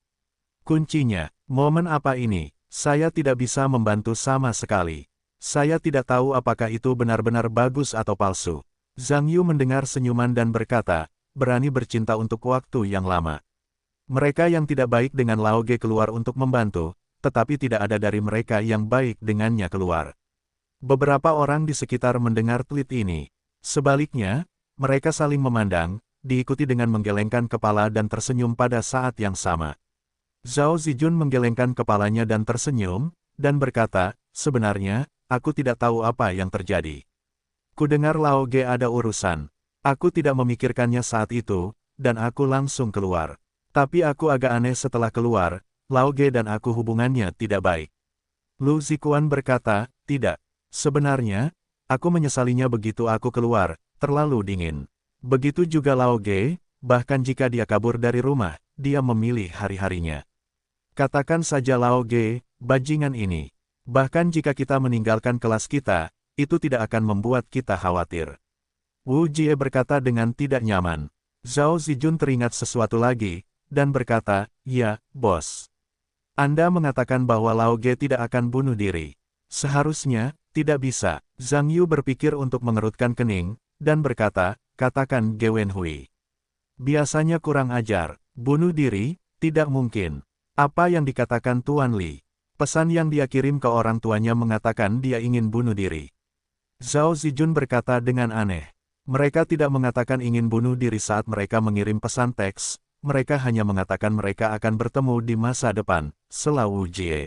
Kuncinya, momen apa ini? Saya tidak bisa membantu sama sekali. Saya tidak tahu apakah itu benar-benar bagus atau palsu. Zhang Yu mendengar senyuman dan berkata, berani bercinta untuk waktu yang lama. Mereka yang tidak baik dengan Lao Ge keluar untuk membantu, tetapi tidak ada dari mereka yang baik dengannya keluar. Beberapa orang di sekitar mendengar tweet ini. Sebaliknya, mereka saling memandang, diikuti dengan menggelengkan kepala dan tersenyum pada saat yang sama. Zhao Zijun menggelengkan kepalanya dan tersenyum, dan berkata, sebenarnya, aku tidak tahu apa yang terjadi. Kudengar Lao Ge ada urusan. Aku tidak memikirkannya saat itu, dan aku langsung keluar. Tapi aku agak aneh setelah keluar, Lao Ge dan aku hubungannya tidak baik. Lu Zikuan berkata, tidak. Sebenarnya, aku menyesalinya begitu aku keluar, terlalu dingin. Begitu juga Lao Ge, bahkan jika dia kabur dari rumah, dia memilih hari-harinya. Katakan saja Lao Ge, bajingan ini. Bahkan jika kita meninggalkan kelas kita, itu tidak akan membuat kita khawatir. Wu Jie berkata dengan tidak nyaman. Zhao Zijun teringat sesuatu lagi, dan berkata, ya, bos. Anda mengatakan bahwa Lao Ge tidak akan bunuh diri. Seharusnya, tidak bisa. Zhang Yu berpikir untuk mengerutkan kening, dan berkata, katakan Ge Wenhui. Biasanya kurang ajar, bunuh diri, tidak mungkin. Apa yang dikatakan Tuan Li? Pesan yang dia kirim ke orang tuanya mengatakan dia ingin bunuh diri. Zhao Zijun berkata dengan aneh. Mereka tidak mengatakan ingin bunuh diri saat mereka mengirim pesan teks, mereka hanya mengatakan mereka akan bertemu di masa depan, selalu Jie.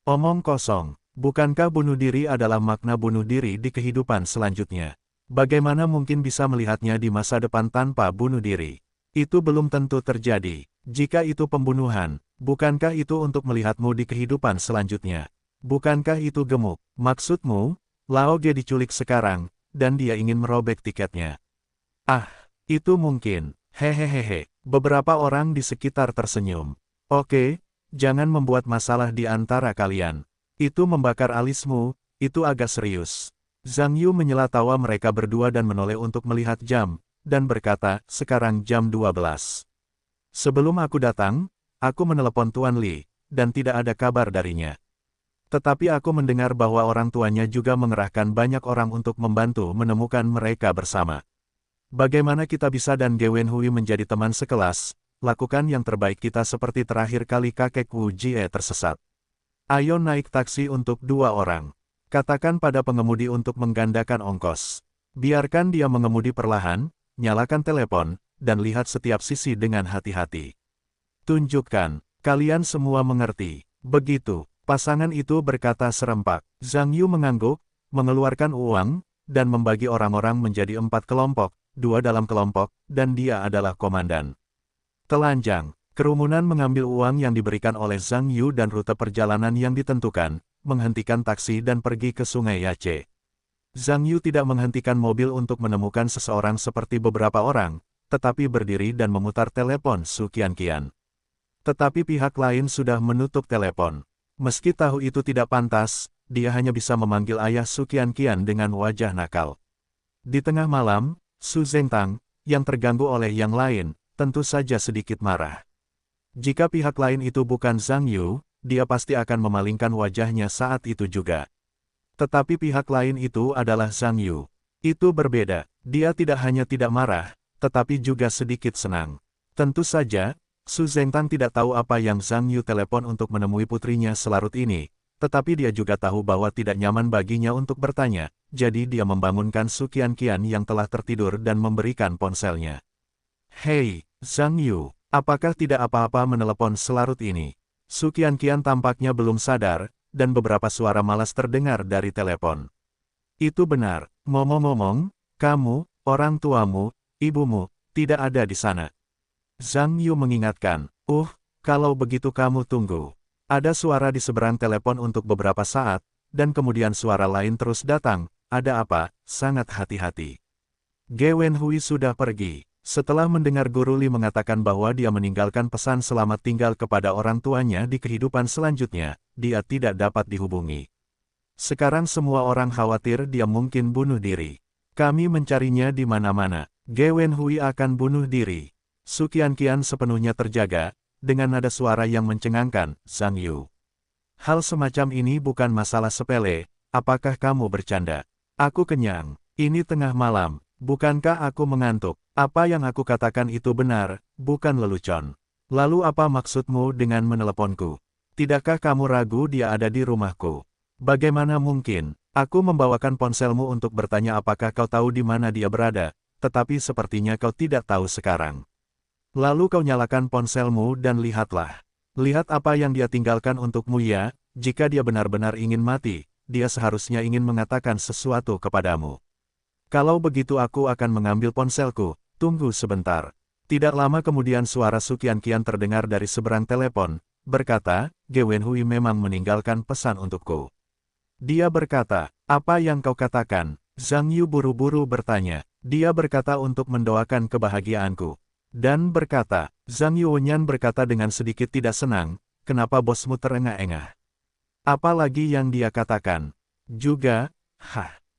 Omong kosong, bukankah bunuh diri adalah makna bunuh diri di kehidupan selanjutnya? Bagaimana mungkin bisa melihatnya di masa depan tanpa bunuh diri? Itu belum tentu terjadi. Jika itu pembunuhan, bukankah itu untuk melihatmu di kehidupan selanjutnya? Bukankah itu gemuk? Maksudmu, Lao Ge diculik sekarang, dan dia ingin merobek tiketnya. Ah, itu mungkin. Hehehehe. Beberapa orang di sekitar tersenyum. Oke, jangan membuat masalah di antara kalian. Itu membakar alismu, itu agak serius. Zhang Yu menyela tawa mereka berdua dan menoleh untuk melihat jam, dan berkata, sekarang jam 12. Sebelum aku datang, aku menelepon Tuan Li, dan tidak ada kabar darinya. Tetapi aku mendengar bahwa orang tuanya juga mengerahkan banyak orang untuk membantu menemukan mereka bersama. Bagaimana kita bisa dan Ge Wenhui menjadi teman sekelas, lakukan yang terbaik kita seperti terakhir kali kakek Wu Jie tersesat. Ayo naik taksi untuk 2 orang. Katakan pada pengemudi untuk menggandakan ongkos. Biarkan dia mengemudi perlahan, nyalakan telepon, dan lihat setiap sisi dengan hati-hati. Tunjukkan, kalian semua mengerti. Begitu, pasangan itu berkata serempak. Zhang Yu mengangguk, mengeluarkan uang, dan membagi orang-orang menjadi 4 kelompok, 2 dalam kelompok, dan dia adalah komandan. Telanjang, kerumunan mengambil uang yang diberikan oleh Zhang Yu dan rute perjalanan yang ditentukan, menghentikan taksi dan pergi ke Sungai Yace. Zhang Yu tidak menghentikan mobil untuk menemukan seseorang seperti beberapa orang, tetapi berdiri dan memutar telepon Su Qianqian. Tetapi pihak lain sudah menutup telepon. Meski tahu itu tidak pantas, dia hanya bisa memanggil ayah Su Qianqian dengan wajah nakal. Di tengah malam, Su Zhengtang, yang terganggu oleh yang lain, tentu saja sedikit marah. Jika pihak lain itu bukan Zhang Yu, dia pasti akan memalingkan wajahnya saat itu juga. Tetapi pihak lain itu adalah Zhang Yu. Itu berbeda, dia tidak hanya tidak marah, tetapi juga sedikit senang. Tentu saja, Su Zhengtang tidak tahu apa yang Zhang Yu telepon untuk menemui putrinya selarut ini, tetapi dia juga tahu bahwa tidak nyaman baginya untuk bertanya, jadi dia membangunkan Su Qianqian yang telah tertidur dan memberikan ponselnya. Hei, Zhang Yu, apakah tidak apa-apa menelepon selarut ini? Su Qianqian tampaknya belum sadar, dan beberapa suara malas terdengar dari telepon. Itu benar, ngomong-ngomong, kamu, orang tuamu, ibumu, tidak ada di sana. Zhang Yu mengingatkan, kalau begitu kamu tunggu. Ada suara di seberang telepon untuk beberapa saat, dan kemudian suara lain terus datang, ada apa, sangat hati-hati. Ge Wenhui sudah pergi. Setelah mendengar Guru Li mengatakan bahwa dia meninggalkan pesan selamat tinggal kepada orang tuanya di kehidupan selanjutnya, dia tidak dapat dihubungi. Sekarang semua orang khawatir dia mungkin bunuh diri. Kami mencarinya di mana-mana. Ge Wenhui akan bunuh diri. Su Qianqian sepenuhnya terjaga, dengan nada suara yang mencengangkan, Zhang Yu. Hal semacam ini bukan masalah sepele, apakah kamu bercanda? Aku kenyang, ini tengah malam, bukankah aku mengantuk? Apa yang aku katakan itu benar, bukan lelucon. Lalu apa maksudmu dengan meneleponku? Tidakkah kamu ragu dia ada di rumahku? Bagaimana mungkin? Aku membawakan ponselmu untuk bertanya apakah kau tahu di mana dia berada, tetapi sepertinya kau tidak tahu sekarang. Lalu kau nyalakan ponselmu dan lihatlah. Lihat apa yang dia tinggalkan untukmu ya, jika dia benar-benar ingin mati, dia seharusnya ingin mengatakan sesuatu kepadamu. Kalau begitu aku akan mengambil ponselku, tunggu sebentar. Tidak lama kemudian suara Su Qianqian terdengar dari seberang telepon, berkata, Ge Wenhui memang meninggalkan pesan untukku. Dia berkata, apa yang kau katakan? Zhang Yu buru-buru bertanya. Dia berkata untuk mendoakan kebahagiaanku. Dan berkata, Zhang Yuanyan berkata dengan sedikit tidak senang, kenapa bosmu terengah-engah? Apalagi yang dia katakan? Juga,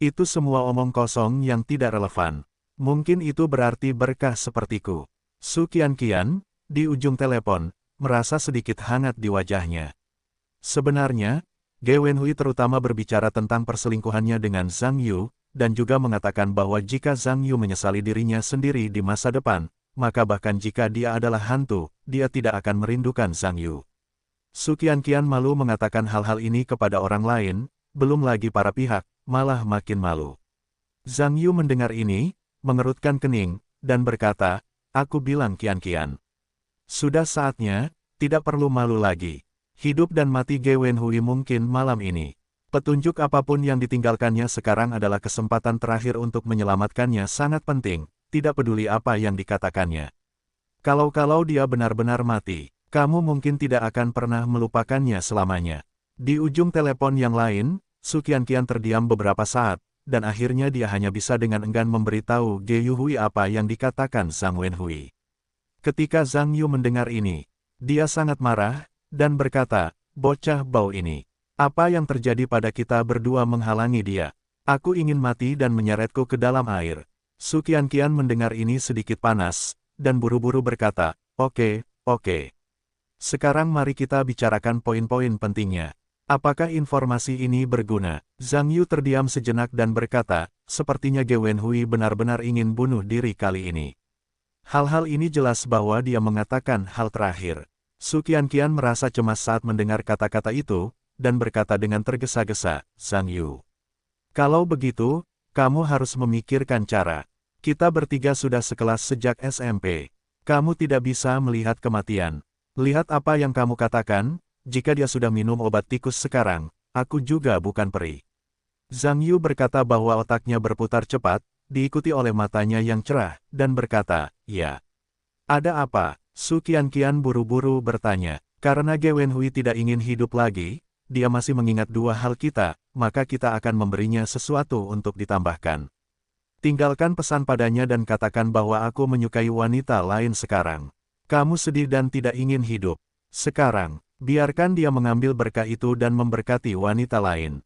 itu semua omong kosong yang tidak relevan. Mungkin itu berarti berkah sepertiku. Su Qianqian, di ujung telepon, merasa sedikit hangat di wajahnya. Sebenarnya, Ge Wenhui terutama berbicara tentang perselingkuhannya dengan Zhang Yu, dan juga mengatakan bahwa jika Zhang Yu menyesali dirinya sendiri di masa depan, maka bahkan jika dia adalah hantu, dia tidak akan merindukan Zhang Yu. Su Qianqian malu mengatakan hal-hal ini kepada orang lain, belum lagi para pihak, malah makin malu. Zhang Yu mendengar ini, mengerutkan kening, dan berkata, aku bilang Qianqian. Sudah saatnya, tidak perlu malu lagi. Hidup dan mati Ge Wenhui mungkin malam ini. Petunjuk apapun yang ditinggalkannya sekarang adalah kesempatan terakhir untuk menyelamatkannya sangat penting, tidak peduli apa yang dikatakannya. Kalau dia benar-benar mati, kamu mungkin tidak akan pernah melupakannya selamanya. Di ujung telepon yang lain, Su Qianqian terdiam beberapa saat, dan akhirnya dia hanya bisa dengan enggan memberitahu Ge Yuhui apa yang dikatakan Zhang Wenhui. Ketika Zhang Yu mendengar ini, dia sangat marah, dan berkata, bocah bau ini. Apa yang terjadi pada kita berdua menghalangi dia? Aku ingin mati dan menyeretku ke dalam air. Su Qianqian mendengar ini sedikit panas, dan buru-buru berkata, oke. Sekarang mari kita bicarakan poin-poin pentingnya. Apakah informasi ini berguna? Zhang Yu terdiam sejenak dan berkata, sepertinya Ge Wenhui benar-benar ingin bunuh diri kali ini. Hal-hal ini jelas bahwa dia mengatakan hal terakhir. Su Qianqian merasa cemas saat mendengar kata-kata itu, dan berkata dengan tergesa-gesa, Zhang Yu. Kalau begitu, kamu harus memikirkan cara. Kita bertiga sudah sekelas sejak SMP. Kamu tidak bisa melihat kematian. Lihat apa yang kamu katakan, jika dia sudah minum obat tikus sekarang, aku juga bukan peri. Zhang Yu berkata bahwa otaknya berputar cepat, diikuti oleh matanya yang cerah, dan berkata, ya. Ada apa? Su Qianqian buru-buru bertanya, karena Ge Wenhui tidak ingin hidup lagi, dia masih mengingat dua hal kita, maka kita akan memberinya sesuatu untuk ditambahkan. Tinggalkan pesan padanya dan katakan bahwa aku menyukai wanita lain sekarang. Kamu sedih dan tidak ingin hidup. Sekarang, biarkan dia mengambil berkah itu dan memberkati wanita lain.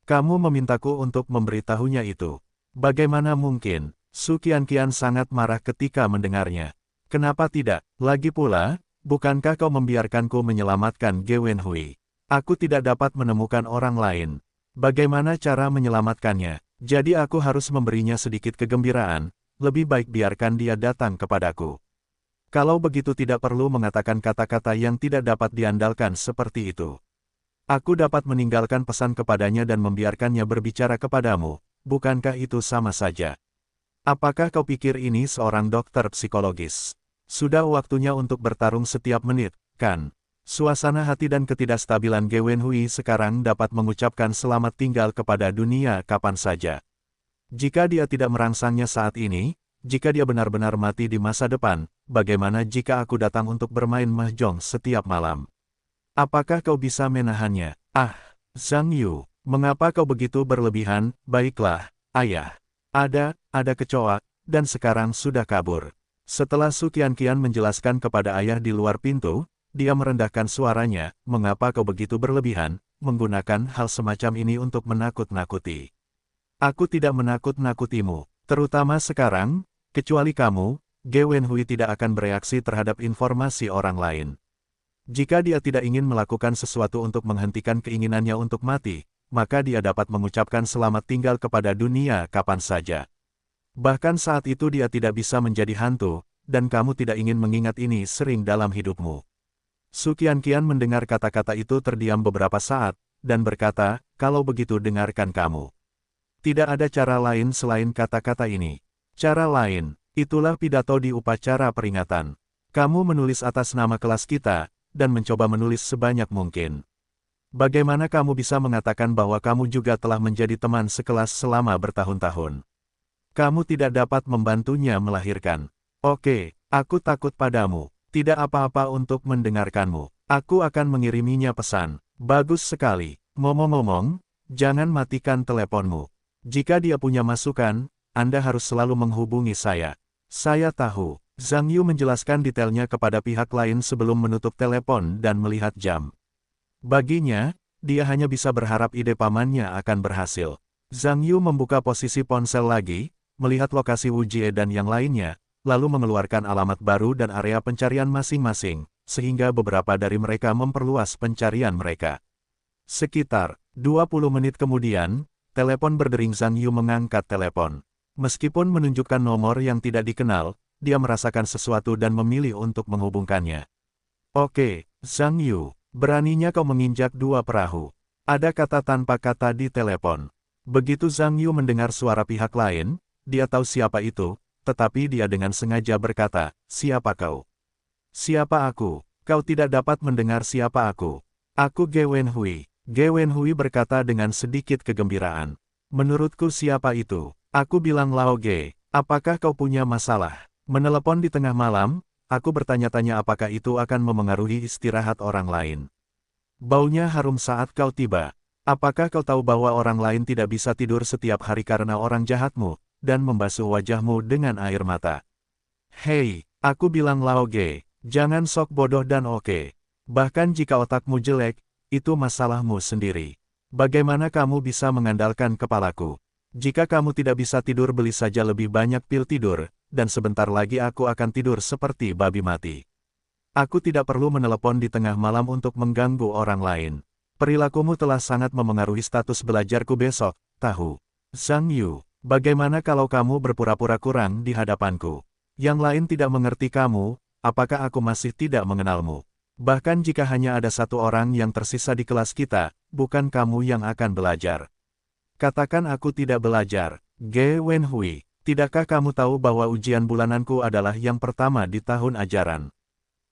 Kamu memintaku untuk memberitahunya itu. Bagaimana mungkin? Su Qianqian sangat marah ketika mendengarnya. Kenapa tidak? Lagi pula, bukankah kau membiarkanku menyelamatkan Ge Wenhui? Aku tidak dapat menemukan orang lain. Bagaimana cara menyelamatkannya? Jadi aku harus memberinya sedikit kegembiraan, lebih baik biarkan dia datang kepadaku. Kalau begitu tidak perlu mengatakan kata-kata yang tidak dapat diandalkan seperti itu. Aku dapat meninggalkan pesan kepadanya dan membiarkannya berbicara kepadamu, bukankah itu sama saja? Apakah kau pikir ini seorang dokter psikologis? Sudah waktunya untuk bertarung setiap menit, kan? Suasana hati dan ketidakstabilan Ge Wenhui sekarang dapat mengucapkan selamat tinggal kepada dunia kapan saja. Jika dia tidak merangsangnya saat ini, jika dia benar-benar mati di masa depan, bagaimana jika aku datang untuk bermain mahjong setiap malam? Apakah kau bisa menahannya? Zhang Yu, mengapa kau begitu berlebihan? Baiklah, ayah. Ada kecoa, dan sekarang sudah kabur. Setelah Su Qianqian menjelaskan kepada ayah di luar pintu, dia merendahkan suaranya, mengapa kau begitu berlebihan, menggunakan hal semacam ini untuk menakut-nakuti. Aku tidak menakut-nakutimu, terutama sekarang, kecuali kamu, Ge Wenhui tidak akan bereaksi terhadap informasi orang lain. Jika dia tidak ingin melakukan sesuatu untuk menghentikan keinginannya untuk mati, maka dia dapat mengucapkan selamat tinggal kepada dunia kapan saja. Bahkan saat itu dia tidak bisa menjadi hantu, dan kamu tidak ingin mengingat ini sering dalam hidupmu. Su Qianqian mendengar kata-kata itu terdiam beberapa saat, dan berkata, kalau begitu dengarkan kamu. Tidak ada cara lain selain kata-kata ini. Cara lain, itulah pidato di upacara peringatan. Kamu menulis atas nama kelas kita, dan mencoba menulis sebanyak mungkin. Bagaimana kamu bisa mengatakan bahwa kamu juga telah menjadi teman sekelas selama bertahun-tahun? Kamu tidak dapat membantunya melahirkan. Oke, aku takut padamu. Tidak apa-apa untuk mendengarkanmu. Aku akan mengiriminya pesan. Bagus sekali. Ngomong-ngomong, jangan matikan teleponmu. Jika dia punya masukan, Anda harus selalu menghubungi saya. Saya tahu. Zhang Yu menjelaskan detailnya kepada pihak lain sebelum menutup telepon dan melihat jam. Baginya, dia hanya bisa berharap ide pamannya akan berhasil. Zhang Yu membuka posisi ponsel lagi, melihat lokasi Wu Jie dan yang lainnya, lalu mengeluarkan alamat baru dan area pencarian masing-masing, sehingga beberapa dari mereka memperluas pencarian mereka. Sekitar 20 menit kemudian, telepon berdering. Zhang Yu mengangkat telepon. Meskipun menunjukkan nomor yang tidak dikenal, dia merasakan sesuatu dan memilih untuk menghubungkannya. Oke, Zhang Yu, beraninya kau menginjak dua perahu. Ada kata tanpa kata di telepon. Begitu Zhang Yu mendengar suara pihak lain, dia tahu siapa itu, tetapi dia dengan sengaja berkata, siapa kau? Siapa aku? Kau tidak dapat mendengar siapa aku. Aku Ge Wenhui. Ge Wenhui berkata dengan sedikit kegembiraan. Menurutku siapa itu? Aku bilang Lao Ge, apakah kau punya masalah? Menelepon di tengah malam, aku bertanya-tanya apakah itu akan memengaruhi istirahat orang lain. Baunya harum saat kau tiba. Apakah kau tahu bahwa orang lain tidak bisa tidur setiap hari karena orang jahatmu, dan membasuh wajahmu dengan air mata? Hei, aku bilang Lao Ge, jangan sok bodoh dan oke. Bahkan jika otakmu jelek, itu masalahmu sendiri. Bagaimana kamu bisa mengandalkan kepalaku? Jika kamu tidak bisa tidur, beli saja lebih banyak pil tidur, dan sebentar lagi aku akan tidur seperti babi mati. Aku tidak perlu menelepon di tengah malam untuk mengganggu orang lain. Perilakumu telah sangat memengaruhi status belajarku besok, tahu? Zhang Yu, bagaimana kalau kamu berpura-pura kurang di hadapanku? Yang lain tidak mengerti kamu, apakah aku masih tidak mengenalmu? Bahkan jika hanya ada satu orang yang tersisa di kelas kita, bukan kamu yang akan belajar. Katakan aku tidak belajar. Ge Wenhui, tidakkah kamu tahu bahwa ujian bulananku adalah yang pertama di tahun ajaran?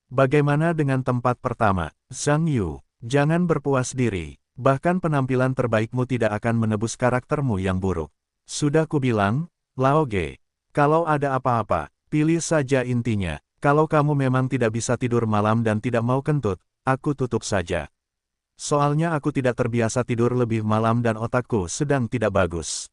Bagaimana dengan tempat pertama? Zhang Yu, jangan berpuas diri. Bahkan penampilan terbaikmu tidak akan menebus karaktermu yang buruk. Sudah kubilang, Lao Ge, kalau ada apa-apa, pilih saja intinya. Kalau kamu memang tidak bisa tidur malam dan tidak mau kentut, aku tutup saja. Soalnya aku tidak terbiasa tidur lebih malam dan otakku sedang tidak bagus.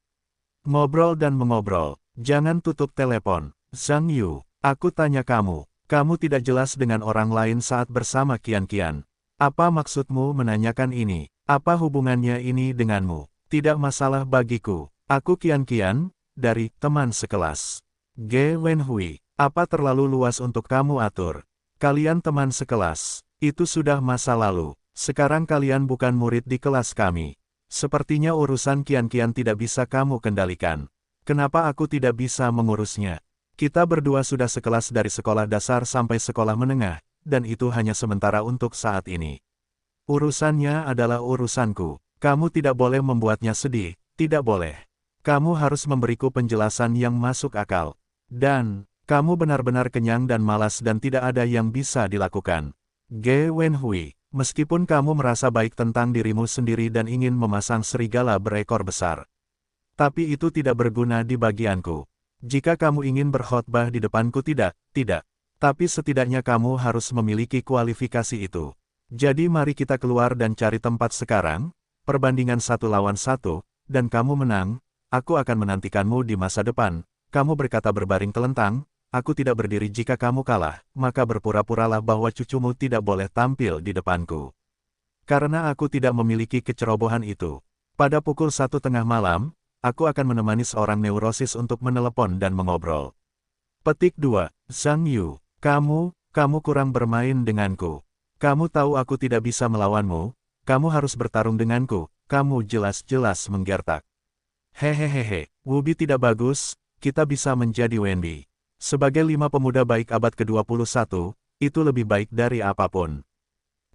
Ngobrol dan mengobrol, jangan tutup telepon. Zhang Yu, aku tanya kamu, kamu tidak jelas dengan orang lain saat bersama Qian-Qian. Apa maksudmu menanyakan ini? Apa hubungannya ini denganmu? Tidak masalah bagiku. Aku Qian-Qian, dari teman sekelas. Ge Wenhui, apa terlalu luas untuk kamu atur? Kalian teman sekelas, itu sudah masa lalu. Sekarang kalian bukan murid di kelas kami. Sepertinya urusan Qian-Qian tidak bisa kamu kendalikan. Kenapa aku tidak bisa mengurusnya? Kita berdua sudah sekelas dari sekolah dasar sampai sekolah menengah, dan itu hanya sementara untuk saat ini. Urusannya adalah urusanku. Kamu tidak boleh membuatnya sedih, tidak boleh. Kamu harus memberiku penjelasan yang masuk akal. Dan, kamu benar-benar kenyang dan malas dan tidak ada yang bisa dilakukan. Ge Wenhui, meskipun kamu merasa baik tentang dirimu sendiri dan ingin memasang serigala berekor besar. Tapi itu tidak berguna di bagianku. Jika kamu ingin berkhotbah di depanku tidak. Tapi setidaknya kamu harus memiliki kualifikasi itu. Jadi mari kita keluar dan cari tempat sekarang, perbandingan 1 lawan 1, dan kamu menang, aku akan menantikanmu di masa depan. Kamu berkata berbaring telentang, aku tidak berdiri. Jika kamu kalah, maka berpura-puralah bahwa cucumu tidak boleh tampil di depanku. Karena aku tidak memiliki kecerobohan itu. Pada pukul 1 tengah malam, aku akan menemani seorang neurosis untuk menelepon dan mengobrol. Petik 2, Zhang Yu, kamu kurang bermain denganku. Kamu tahu aku tidak bisa melawanmu, kamu harus bertarung denganku, kamu jelas-jelas menggertak. Hehehehe, Wubi tidak bagus, kita bisa menjadi Wenbi. Sebagai 5 pemuda baik abad ke-21, itu lebih baik dari apapun.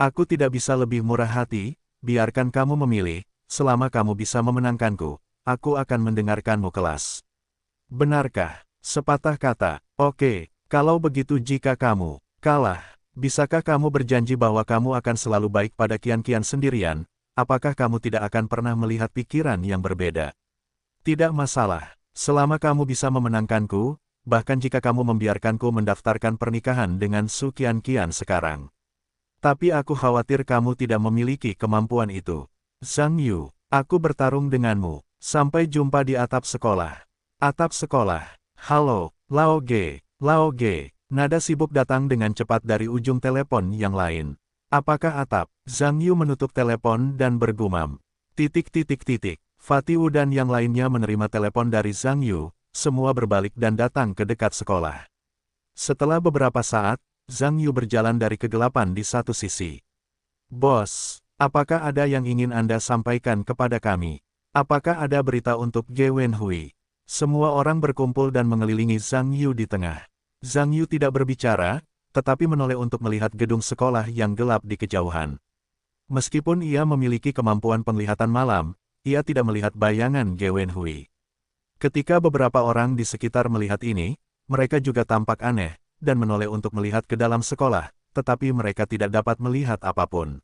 Aku tidak bisa lebih murah hati, biarkan kamu memilih, selama kamu bisa memenangkanku, aku akan mendengarkanmu kelas. Benarkah? Sepatah kata, oke, kalau begitu jika kamu kalah, Bisakah kamu berjanji bahwa kamu akan selalu baik pada Qian-Qian sendirian? Apakah kamu tidak akan pernah melihat pikiran yang berbeda? Tidak masalah. Selama kamu bisa memenangkanku, bahkan jika kamu membiarkanku mendaftarkan pernikahan dengan Su Qian-Qian sekarang. Tapi aku khawatir kamu tidak memiliki kemampuan itu. Zhang Yu, aku bertarung denganmu. Sampai jumpa di atap sekolah. Atap sekolah. Halo, Lao Ge. Lao Ge. Nada sibuk datang dengan cepat dari ujung telepon yang lain. Apakah atap? Zhang Yu menutup telepon dan bergumam. Fatih Wu dan yang lainnya menerima telepon dari Zhang Yu, semua berbalik dan datang ke dekat sekolah. Setelah beberapa saat, Zhang Yu berjalan dari kegelapan di satu sisi. Bos, apakah ada yang ingin Anda sampaikan kepada kami? Apakah ada berita untuk Ge Wenhui? Semua orang berkumpul dan mengelilingi Zhang Yu di tengah. Zhang Yu tidak berbicara, tetapi menoleh untuk melihat gedung sekolah yang gelap di kejauhan. Meskipun ia memiliki kemampuan penglihatan malam, ia tidak melihat bayangan Ge Wenhui. Ketika beberapa orang di sekitar melihat ini, mereka juga tampak aneh, dan menoleh untuk melihat ke dalam sekolah, tetapi mereka tidak dapat melihat apapun.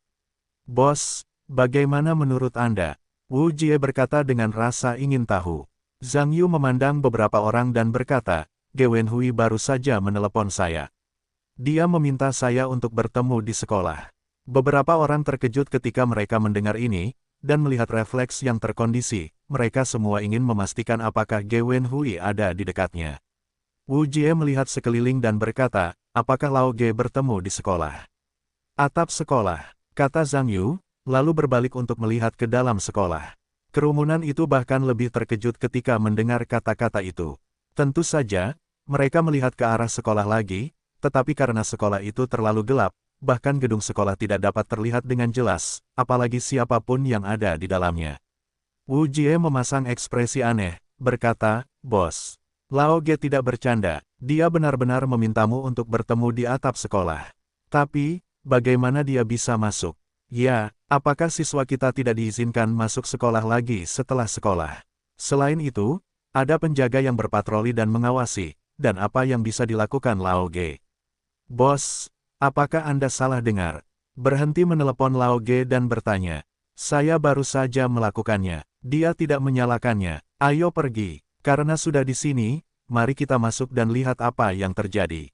Bos, bagaimana menurut Anda? Wu Jie berkata dengan rasa ingin tahu. Zhang Yu memandang beberapa orang dan berkata, Ge Wenhui baru saja menelepon saya. Dia meminta saya untuk bertemu di sekolah. Beberapa orang terkejut ketika mereka mendengar ini, dan melihat refleks yang terkondisi, mereka semua ingin memastikan apakah Ge Wenhui ada di dekatnya. Wu Jie melihat sekeliling dan berkata, apakah Lao Ge bertemu di sekolah? Atap sekolah, kata Zhang Yu, lalu berbalik untuk melihat ke dalam sekolah. Kerumunan itu bahkan lebih terkejut ketika mendengar kata-kata itu. Tentu saja, mereka melihat ke arah sekolah lagi, tetapi karena sekolah itu terlalu gelap, bahkan gedung sekolah tidak dapat terlihat dengan jelas, apalagi siapapun yang ada di dalamnya. Wu Jie memasang ekspresi aneh, berkata, Bos, Lao Ge tidak bercanda, dia benar-benar memintamu untuk bertemu di atap sekolah. Tapi, bagaimana dia bisa masuk? Ya, apakah siswa kita tidak diizinkan masuk sekolah lagi setelah sekolah? Selain itu, ada penjaga yang berpatroli dan mengawasi, dan apa yang bisa dilakukan Lao Ge? Bos, apakah Anda salah dengar? Berhenti menelepon Lao Ge dan bertanya. Saya baru saja melakukannya, dia tidak menyalakannya, ayo pergi. Karena sudah di sini, mari kita masuk dan lihat apa yang terjadi.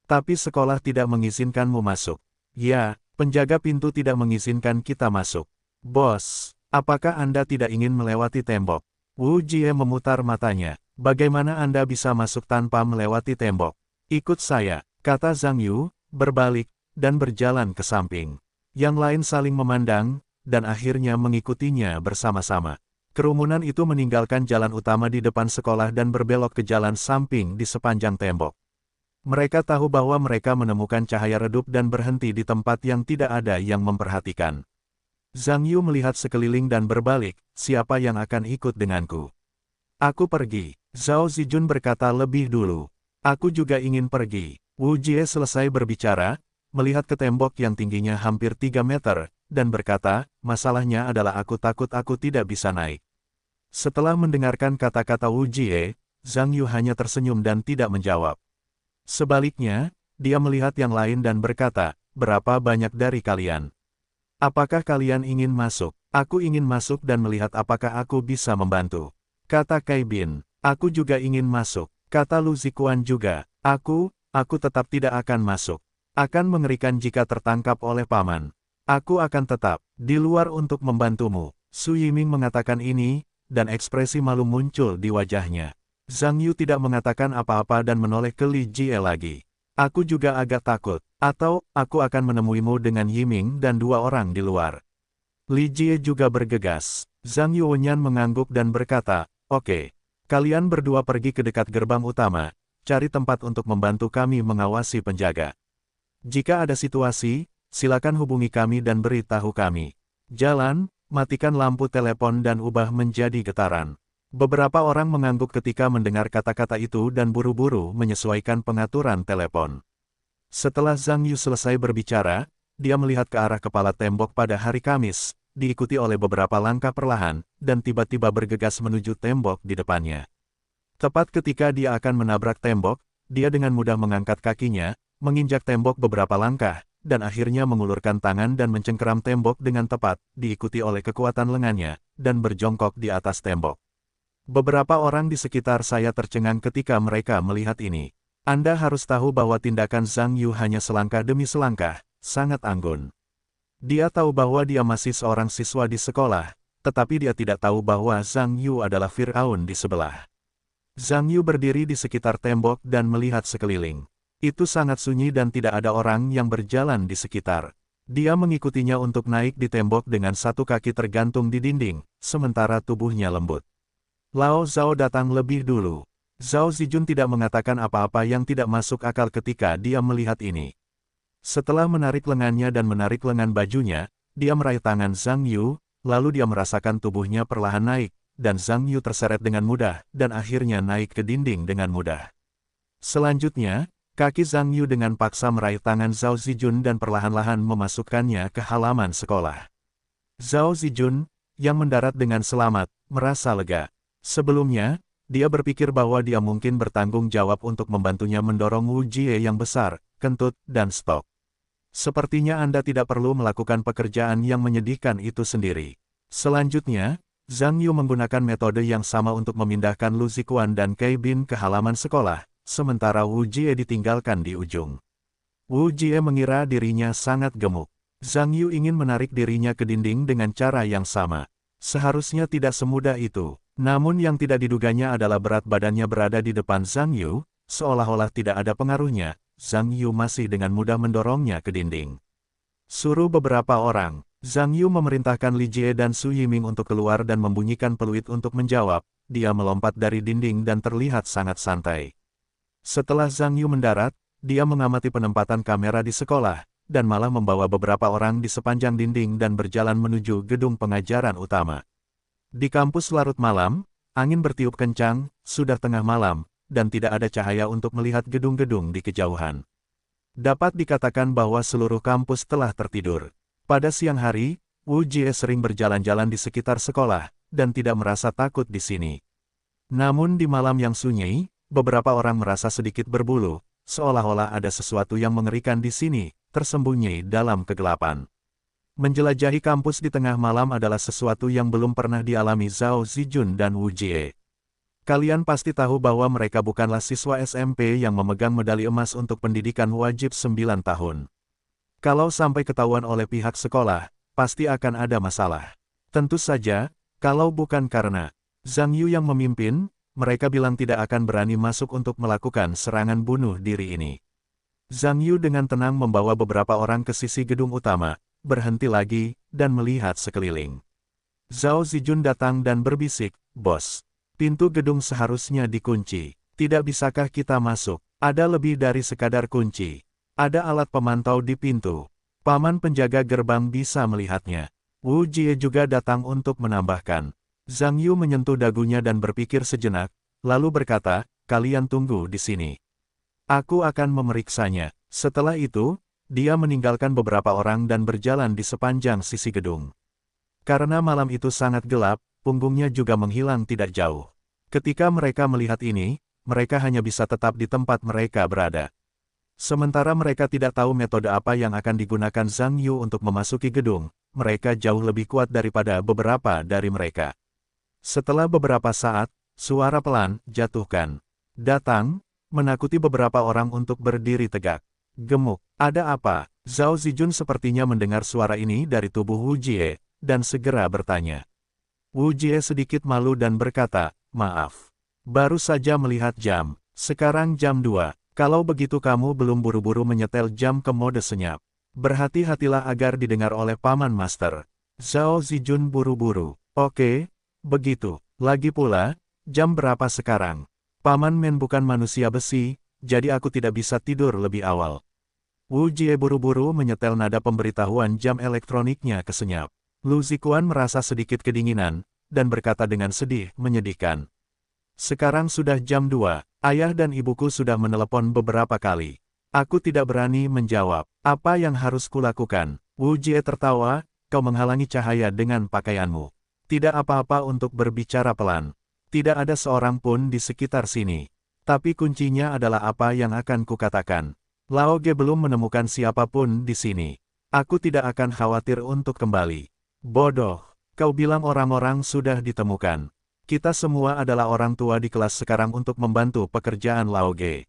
Tapi sekolah tidak mengizinkanmu masuk. Ya, penjaga pintu tidak mengizinkan kita masuk. Bos, apakah Anda tidak ingin melewati tembok? Wu Jie memutar matanya. Bagaimana Anda bisa masuk tanpa melewati tembok? Ikut saya, kata Zhang Yu, berbalik, dan berjalan ke samping. Yang lain saling memandang, dan akhirnya mengikutinya bersama-sama. Kerumunan itu meninggalkan jalan utama di depan sekolah dan berbelok ke jalan samping di sepanjang tembok. Mereka tahu bahwa mereka menemukan cahaya redup dan berhenti di tempat yang tidak ada yang memperhatikan. Zhang Yu melihat sekeliling dan berbalik, siapa yang akan ikut denganku? Aku pergi. Zhao Zijun berkata lebih dulu. Aku juga ingin pergi. Wu Jie selesai berbicara, melihat ke tembok yang tingginya hampir 3 meter, dan berkata, masalahnya adalah aku takut aku tidak bisa naik. Setelah mendengarkan kata-kata Wu Jie, Zhang Yu hanya tersenyum dan tidak menjawab. Sebaliknya, dia melihat yang lain dan berkata, berapa banyak dari kalian? Apakah kalian ingin masuk? Aku ingin masuk dan melihat apakah aku bisa membantu. Kata Kai Bin, aku juga ingin masuk. Kata Lu Zikuan juga, aku tetap tidak akan masuk. Akan mengerikan jika tertangkap oleh paman. Aku akan tetap di luar untuk membantumu. Su Yiming mengatakan ini, dan ekspresi malu muncul di wajahnya. Zhang Yu tidak mengatakan apa-apa dan menoleh ke Li Jie lagi. Aku juga agak takut, atau aku akan menemuimu dengan Yiming dan 2 orang di luar. Li Jie juga bergegas. Zhang Yuonyan mengangguk dan berkata, oke, kalian berdua pergi ke dekat gerbang utama, cari tempat untuk membantu kami mengawasi penjaga. Jika ada situasi, silakan hubungi kami dan beritahu kami. Jalan, matikan lampu telepon dan ubah menjadi getaran. Beberapa orang mengangguk ketika mendengar kata-kata itu dan buru-buru menyesuaikan pengaturan telepon. Setelah Zhang Yu selesai berbicara, dia melihat ke arah kepala tembok pada hari Kamis, diikuti oleh beberapa langkah perlahan, dan tiba-tiba bergegas menuju tembok di depannya. Tepat ketika dia akan menabrak tembok, dia dengan mudah mengangkat kakinya, menginjak tembok beberapa langkah, dan akhirnya mengulurkan tangan dan mencengkeram tembok dengan tepat, diikuti oleh kekuatan lengannya, dan berjongkok di atas tembok. Beberapa orang di sekitar saya tercengang ketika mereka melihat ini. Anda harus tahu bahwa tindakan Zhang Yu hanya selangkah demi selangkah, sangat anggun. Dia tahu bahwa dia masih seorang siswa di sekolah, tetapi dia tidak tahu bahwa Zhang Yu adalah Fir'aun di sebelah. Zhang Yu berdiri di sekitar tembok dan melihat sekeliling. Itu sangat sunyi dan tidak ada orang yang berjalan di sekitar. Dia mengikutinya untuk naik di tembok dengan satu kaki tergantung di dinding, sementara tubuhnya lembut. Lao Zhao datang lebih dulu. Zhao Zijun tidak mengatakan apa-apa yang tidak masuk akal ketika dia melihat ini. Setelah menarik lengannya dan menarik lengan bajunya, dia meraih tangan Zhang Yu, lalu dia merasakan tubuhnya perlahan naik, dan Zhang Yu terseret dengan mudah, dan akhirnya naik ke dinding dengan mudah. Selanjutnya, kaki Zhang Yu dengan paksa meraih tangan Zhao Zijun dan perlahan-lahan memasukkannya ke halaman sekolah. Zhao Zijun, yang mendarat dengan selamat, merasa lega. Sebelumnya, dia berpikir bahwa dia mungkin bertanggung jawab untuk membantunya mendorong Wu Jie yang besar, kentut, dan stok. Sepertinya Anda tidak perlu melakukan pekerjaan yang menyedihkan itu sendiri. Selanjutnya, Zhang Yu menggunakan metode yang sama untuk memindahkan Lu Zikuan dan Cai Bin ke halaman sekolah, sementara Wu Jie ditinggalkan di ujung. Wu Jie mengira dirinya sangat gemuk. Zhang Yu ingin menarik dirinya ke dinding dengan cara yang sama. Seharusnya tidak semudah itu. Namun yang tidak diduganya adalah berat badannya berada di depan Zhang Yu, seolah-olah tidak ada pengaruhnya. Zhang Yu masih dengan mudah mendorongnya ke dinding. Suruh beberapa orang. Zhang Yu memerintahkan Li Jie dan Su Yiming untuk keluar dan membunyikan peluit untuk menjawab. Dia melompat dari dinding dan terlihat sangat santai. Setelah Zhang Yu mendarat, dia mengamati penempatan kamera di sekolah, dan malah membawa beberapa orang di sepanjang dinding dan berjalan menuju gedung pengajaran utama. Di kampus larut malam, angin bertiup kencang, sudah tengah malam, dan tidak ada cahaya untuk melihat gedung-gedung di kejauhan. Dapat dikatakan bahwa seluruh kampus telah tertidur. Pada siang hari, Wu Jie sering berjalan-jalan di sekitar sekolah, dan tidak merasa takut di sini. Namun di malam yang sunyi, beberapa orang merasa sedikit berbulu, seolah-olah ada sesuatu yang mengerikan di sini, tersembunyi dalam kegelapan. Menjelajahi kampus di tengah malam adalah sesuatu yang belum pernah dialami Zhao Zijun dan Wu Jie. Kalian pasti tahu bahwa mereka bukanlah siswa SMP yang memegang medali emas untuk pendidikan wajib 9 tahun. Kalau sampai ketahuan oleh pihak sekolah, pasti akan ada masalah. Tentu saja, kalau bukan karena Zhang Yu yang memimpin, mereka bilang tidak akan berani masuk untuk melakukan serangan bunuh diri ini. Zhang Yu dengan tenang membawa beberapa orang ke sisi gedung utama, berhenti lagi, dan melihat sekeliling. Zhao Zijun datang dan berbisik, "Bos, pintu gedung seharusnya dikunci. Tidak bisakah kita masuk? Ada lebih dari sekadar kunci. Ada alat pemantau di pintu. Paman penjaga gerbang bisa melihatnya." Wu Jie juga datang untuk menambahkan. Zhang Yu menyentuh dagunya dan berpikir sejenak, lalu berkata, "Kalian tunggu di sini. Aku akan memeriksanya." Setelah itu, dia meninggalkan beberapa orang dan berjalan di sepanjang sisi gedung. Karena malam itu sangat gelap, punggungnya juga menghilang tidak jauh. Ketika mereka melihat ini, mereka hanya bisa tetap di tempat mereka berada. Sementara mereka tidak tahu metode apa yang akan digunakan Zhang Yu untuk memasuki gedung, mereka jauh lebih kuat daripada beberapa dari mereka. Setelah beberapa saat, suara pelan, "Jatuhkan." Datang, menakuti beberapa orang untuk berdiri tegak. Gemuk, "Ada apa?" Zhao Zijun sepertinya mendengar suara ini dari tubuh Wu Jie, dan segera bertanya. Wu Jie sedikit malu dan berkata, "Maaf. Baru saja melihat jam. Sekarang jam 2. Kalau begitu kamu belum buru-buru menyetel jam ke mode senyap. Berhati-hatilah agar didengar oleh Paman Master." Zhao Zijun buru-buru. "Oke, begitu. Lagi pula, jam berapa sekarang? Paman Men bukan manusia besi, jadi aku tidak bisa tidur lebih awal." Wu Jie buru-buru menyetel nada pemberitahuan jam elektroniknya ke senyap. Lu Zikuan merasa sedikit kedinginan, dan berkata dengan sedih, menyedihkan. "Sekarang sudah jam 2, ayah dan ibuku sudah menelepon beberapa kali. Aku tidak berani menjawab. Apa yang harus kulakukan?" Wu Jie tertawa, "Kau menghalangi cahaya dengan pakaianmu. Tidak apa-apa untuk berbicara pelan. Tidak ada seorang pun di sekitar sini. Tapi kuncinya adalah apa yang akan kukatakan. Lao Ge belum menemukan siapapun di sini. Aku tidak akan khawatir untuk kembali. Bodoh, kau bilang orang-orang sudah ditemukan. Kita semua adalah orang tua di kelas sekarang untuk membantu pekerjaan Lao Ge.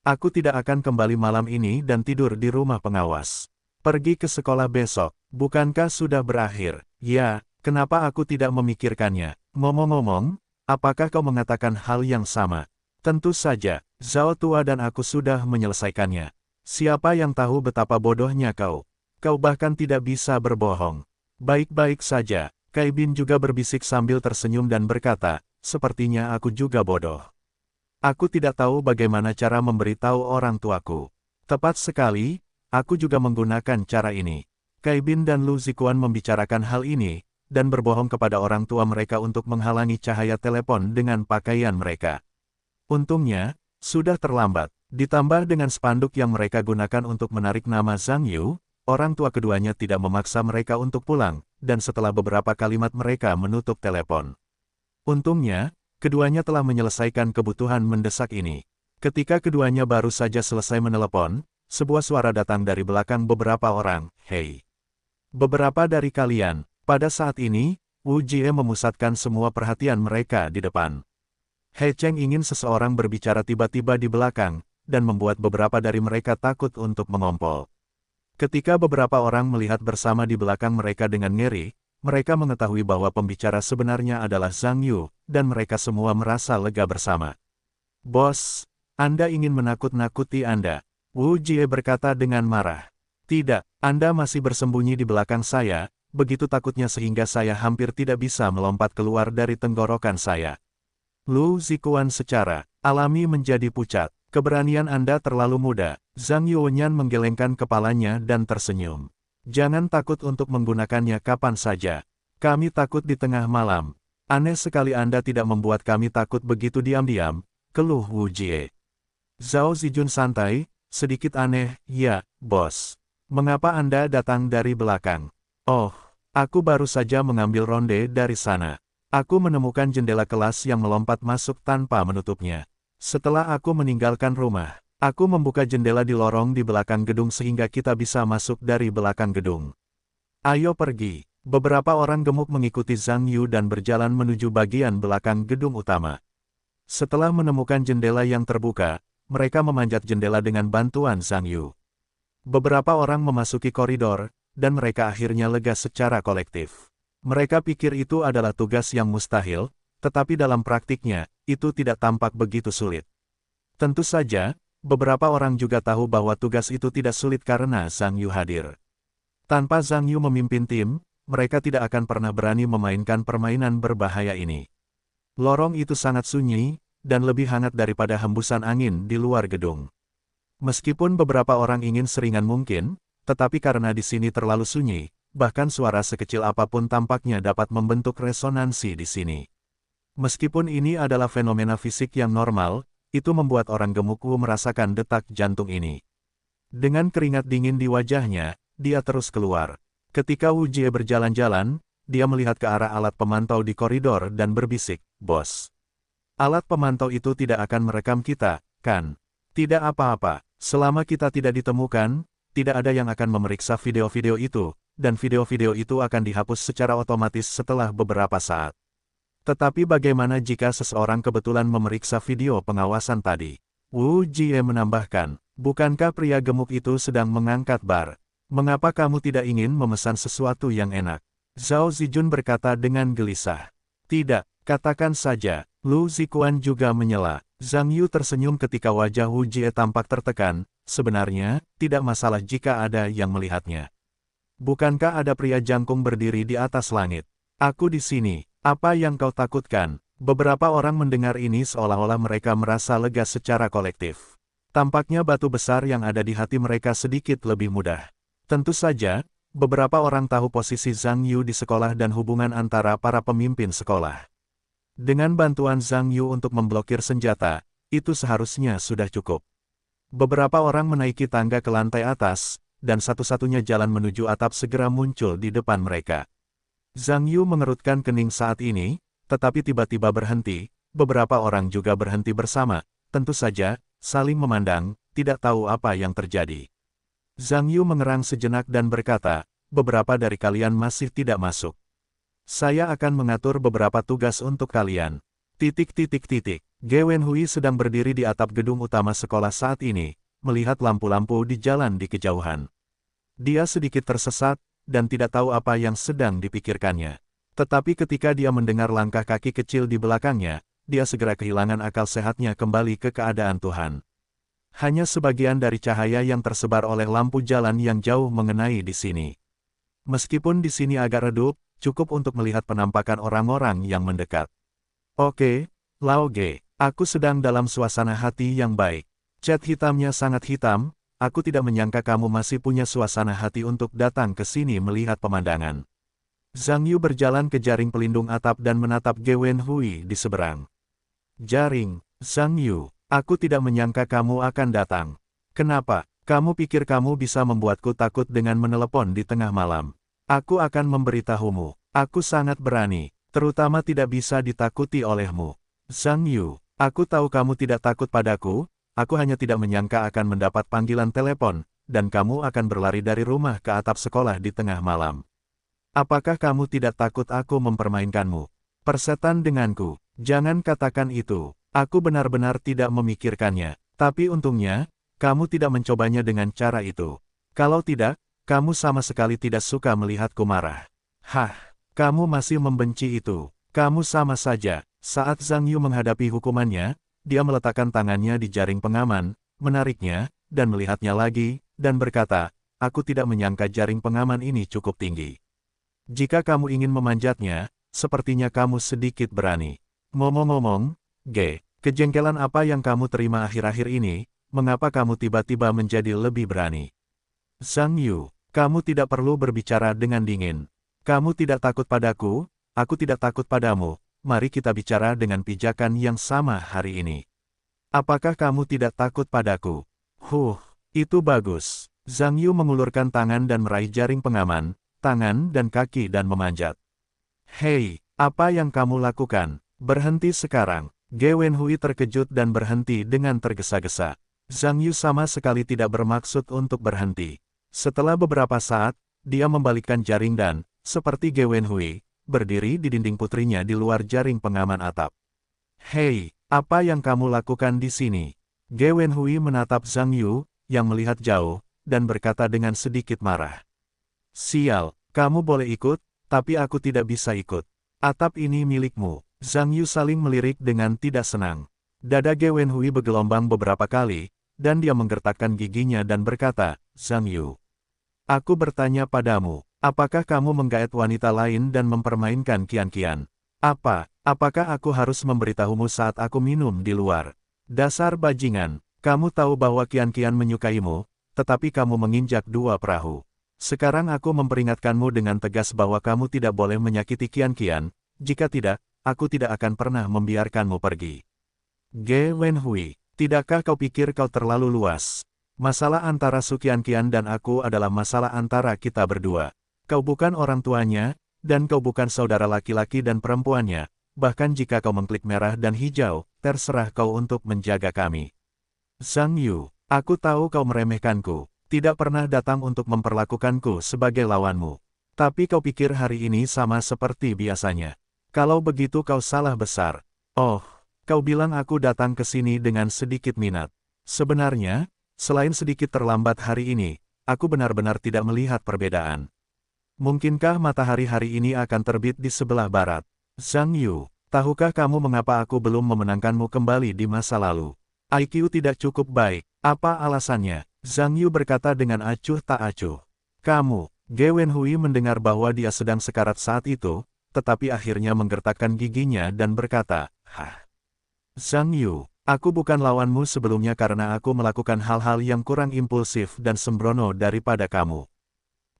Aku tidak akan kembali malam ini dan tidur di rumah pengawas. Pergi ke sekolah besok, bukankah sudah berakhir? Ya, kenapa aku tidak memikirkannya? Ngomong-ngomong, apakah kau mengatakan hal yang sama? Tentu saja, Zhao Tua dan aku sudah menyelesaikannya. Siapa yang tahu betapa bodohnya kau? Kau bahkan tidak bisa berbohong. Baik-baik saja, Kai Bin juga berbisik sambil tersenyum dan berkata, sepertinya aku juga bodoh. Aku tidak tahu bagaimana cara memberitahu orang tuaku. Tepat sekali, aku juga menggunakan cara ini. Kai Bin dan Lu Zikuan membicarakan hal ini, dan berbohong kepada orang tua mereka untuk menghalangi cahaya telepon dengan pakaian mereka. Untungnya, sudah terlambat. Ditambah dengan spanduk yang mereka gunakan untuk menarik nama Zhang Yu, orang tua keduanya tidak memaksa mereka untuk pulang, dan setelah beberapa kalimat mereka menutup telepon. Untungnya, keduanya telah menyelesaikan kebutuhan mendesak ini. Ketika keduanya baru saja selesai menelepon, sebuah suara datang dari belakang beberapa orang, "Hei, beberapa dari kalian." Pada saat ini, Wu Jie memusatkan semua perhatian mereka di depan. He Cheng ingin seseorang berbicara tiba-tiba di belakang, dan membuat beberapa dari mereka takut untuk mengompol. Ketika beberapa orang melihat bersama di belakang mereka dengan ngeri, mereka mengetahui bahwa pembicara sebenarnya adalah Zhang Yu, dan mereka semua merasa lega bersama. "Bos, Anda ingin menakut-nakuti Anda?" Wu Jie berkata dengan marah. "Tidak, Anda masih bersembunyi di belakang saya, begitu takutnya sehingga saya hampir tidak bisa melompat keluar dari tenggorokan saya." Lu Zikuan secara alami menjadi pucat. "Keberanian Anda terlalu muda." Zhang Yuanyan menggelengkan kepalanya dan tersenyum. "Jangan takut untuk menggunakannya kapan saja. Kami takut di tengah malam. Aneh sekali Anda tidak membuat kami takut begitu diam-diam," keluh Wu Jie. Zhao Zijun santai, "Sedikit aneh, ya, bos. Mengapa Anda datang dari belakang?" "Oh, aku baru saja mengambil ronde dari sana. Aku menemukan jendela kelas yang melompat masuk tanpa menutupnya. Setelah aku meninggalkan rumah, aku membuka jendela di lorong di belakang gedung sehingga kita bisa masuk dari belakang gedung. Ayo pergi." Beberapa orang gemuk mengikuti Zhang Yu dan berjalan menuju bagian belakang gedung utama. Setelah menemukan jendela yang terbuka, mereka memanjat jendela dengan bantuan Zhang Yu. Beberapa orang memasuki koridor, dan mereka akhirnya lega secara kolektif. Mereka pikir itu adalah tugas yang mustahil, tetapi dalam praktiknya, itu tidak tampak begitu sulit. Tentu saja, beberapa orang juga tahu bahwa tugas itu tidak sulit karena Zhang Yu hadir. Tanpa Zhang Yu memimpin tim, mereka tidak akan pernah berani memainkan permainan berbahaya ini. Lorong itu sangat sunyi, dan lebih hangat daripada hembusan angin di luar gedung. Meskipun beberapa orang ingin seringan mungkin, tetapi karena di sini terlalu sunyi, bahkan suara sekecil apapun tampaknya dapat membentuk resonansi di sini. Meskipun ini adalah fenomena fisik yang normal, itu membuat orang gemuk Wu merasakan detak jantung ini. Dengan keringat dingin di wajahnya, dia terus keluar. Ketika Wu Jie berjalan-jalan, dia melihat ke arah alat pemantau di koridor dan berbisik, "Bos, alat pemantau itu tidak akan merekam kita, kan?" "Tidak apa-apa, selama kita tidak ditemukan, tidak ada yang akan memeriksa video-video itu, dan video-video itu akan dihapus secara otomatis setelah beberapa saat." "Tetapi bagaimana jika seseorang kebetulan memeriksa video pengawasan tadi?" Wu Jie menambahkan, "Bukankah pria gemuk itu sedang mengangkat bar? Mengapa kamu tidak ingin memesan sesuatu yang enak?" Zhao Zijun berkata dengan gelisah. "Tidak, katakan saja." Lu Zikuan juga menyela. Zhang Yu tersenyum ketika wajah Wu Jie tampak tertekan. "Sebenarnya, tidak masalah jika ada yang melihatnya. Bukankah ada pria jangkung berdiri di atas langit? Aku di sini. Apa yang kau takutkan?" Beberapa orang mendengar ini seolah-olah mereka merasa lega secara kolektif. Tampaknya batu besar yang ada di hati mereka sedikit lebih mudah. Tentu saja, beberapa orang tahu posisi Zhang Yu di sekolah dan hubungan antara para pemimpin sekolah. Dengan bantuan Zhang Yu untuk memblokir senjata, itu seharusnya sudah cukup. Beberapa orang menaiki tangga ke lantai atas, dan satu-satunya jalan menuju atap segera muncul di depan mereka. Zhang Yu mengerutkan kening saat ini, tetapi tiba-tiba berhenti. Beberapa orang juga berhenti bersama, tentu saja, saling memandang, tidak tahu apa yang terjadi. Zhang Yu mengerang sejenak dan berkata, beberapa dari kalian masih tidak masuk. Saya akan mengatur beberapa tugas untuk kalian. Ge Wenhui sedang berdiri di atap gedung utama sekolah saat ini, melihat lampu-lampu di jalan di kejauhan. Dia sedikit tersesat, dan tidak tahu apa yang sedang dipikirkannya. Tetapi ketika dia mendengar langkah kaki kecil di belakangnya, dia segera kehilangan akal sehatnya kembali ke keadaan Tuhan. Hanya sebagian dari cahaya yang tersebar oleh lampu jalan yang jauh mengenai di sini. Meskipun di sini agak redup, cukup untuk melihat penampakan orang-orang yang mendekat. Oke, Lao Ge, aku sedang dalam suasana hati yang baik. Cat hitamnya sangat hitam, aku tidak menyangka kamu masih punya suasana hati untuk datang ke sini melihat pemandangan. Zhang Yu berjalan ke jaring pelindung atap dan menatap Ge Wenhui di seberang. Jaring, Zhang Yu, aku tidak menyangka kamu akan datang. Kenapa? Kamu pikir kamu bisa membuatku takut dengan menelepon di tengah malam? Aku akan memberitahumu, aku sangat berani, terutama tidak bisa ditakuti olehmu. Zhang Yu, aku tahu kamu tidak takut padaku, aku hanya tidak menyangka akan mendapat panggilan telepon, dan kamu akan berlari dari rumah ke atap sekolah di tengah malam. Apakah kamu tidak takut aku mempermainkanmu? Persetan denganku, jangan katakan itu, aku benar-benar tidak memikirkannya, tapi untungnya, kamu tidak mencobanya dengan cara itu. Kalau tidak, kamu sama sekali tidak suka melihatku marah. Hah, kamu masih membenci itu, kamu sama saja. Saat Zhang Yu menghadapi hukumannya, dia meletakkan tangannya di jaring pengaman, menariknya, dan melihatnya lagi, dan berkata, aku tidak menyangka jaring pengaman ini cukup tinggi. Jika kamu ingin memanjatnya, sepertinya kamu sedikit berani. Ngomong-ngomong, Ge, kejengkelan apa yang kamu terima akhir-akhir ini, mengapa kamu tiba-tiba menjadi lebih berani? Zhang Yu, kamu tidak perlu berbicara dengan dingin. Kamu tidak takut padaku, aku tidak takut padamu. Mari kita bicara dengan pijakan yang sama hari ini. Apakah kamu tidak takut padaku? Itu bagus. Zhang Yu mengulurkan tangan dan meraih jaring pengaman, tangan dan kaki dan memanjat. Hei, apa yang kamu lakukan? Berhenti sekarang. Ge Wenhui terkejut dan berhenti dengan tergesa-gesa. Zhang Yu sama sekali tidak bermaksud untuk berhenti. Setelah beberapa saat, dia membalikkan jaring dan, seperti Ge Wenhui, berdiri di dinding putrinya di luar jaring pengaman atap. Hei, apa yang kamu lakukan di sini? Ge Wenhui menatap Zhang Yu, yang melihat jauh, dan berkata dengan sedikit marah. Sial, kamu boleh ikut, tapi aku tidak bisa ikut. Atap ini milikmu. Zhang Yu saling melirik dengan tidak senang. Dada Ge Wenhui bergelombang beberapa kali, dan dia menggertakkan giginya dan berkata, Zhang Yu, aku bertanya padamu. Apakah kamu menggaet wanita lain dan mempermainkan Qian-Qian? Apakah aku harus memberitahumu saat aku minum di luar? Dasar bajingan, kamu tahu bahwa Qian-Qian menyukaimu, tetapi kamu menginjak dua perahu. Sekarang aku memperingatkanmu dengan tegas bahwa kamu tidak boleh menyakiti Qian-Qian, jika tidak, aku tidak akan pernah membiarkanmu pergi. Ge Wenhui, tidakkah kau pikir kau terlalu luas? Masalah antara Su Qian-Qian dan aku adalah masalah antara kita berdua. Kau bukan orang tuanya, dan kau bukan saudara laki-laki dan perempuannya, bahkan jika kau mengklik merah dan hijau, terserah kau untuk menjaga kami. Zhang Yu, aku tahu kau meremehkanku, tidak pernah datang untuk memperlakukanku sebagai lawanmu. Tapi kau pikir hari ini sama seperti biasanya. Kalau begitu kau salah besar. Oh, kau bilang aku datang ke sini dengan sedikit minat. Sebenarnya, selain sedikit terlambat hari ini, aku benar-benar tidak melihat perbedaan. Mungkinkah matahari hari ini akan terbit di sebelah barat? Zhang Yu, tahukah kamu mengapa aku belum memenangkanmu kembali di masa lalu? IQ tidak cukup baik. Apa alasannya? Zhang Yu berkata dengan acuh tak acuh. Kamu, Ge Wenhui mendengar bahwa dia sedang sekarat saat itu, tetapi akhirnya menggertakkan giginya dan berkata, Hah? Zhang Yu, aku bukan lawanmu sebelumnya karena aku melakukan hal-hal yang kurang impulsif dan sembrono daripada kamu.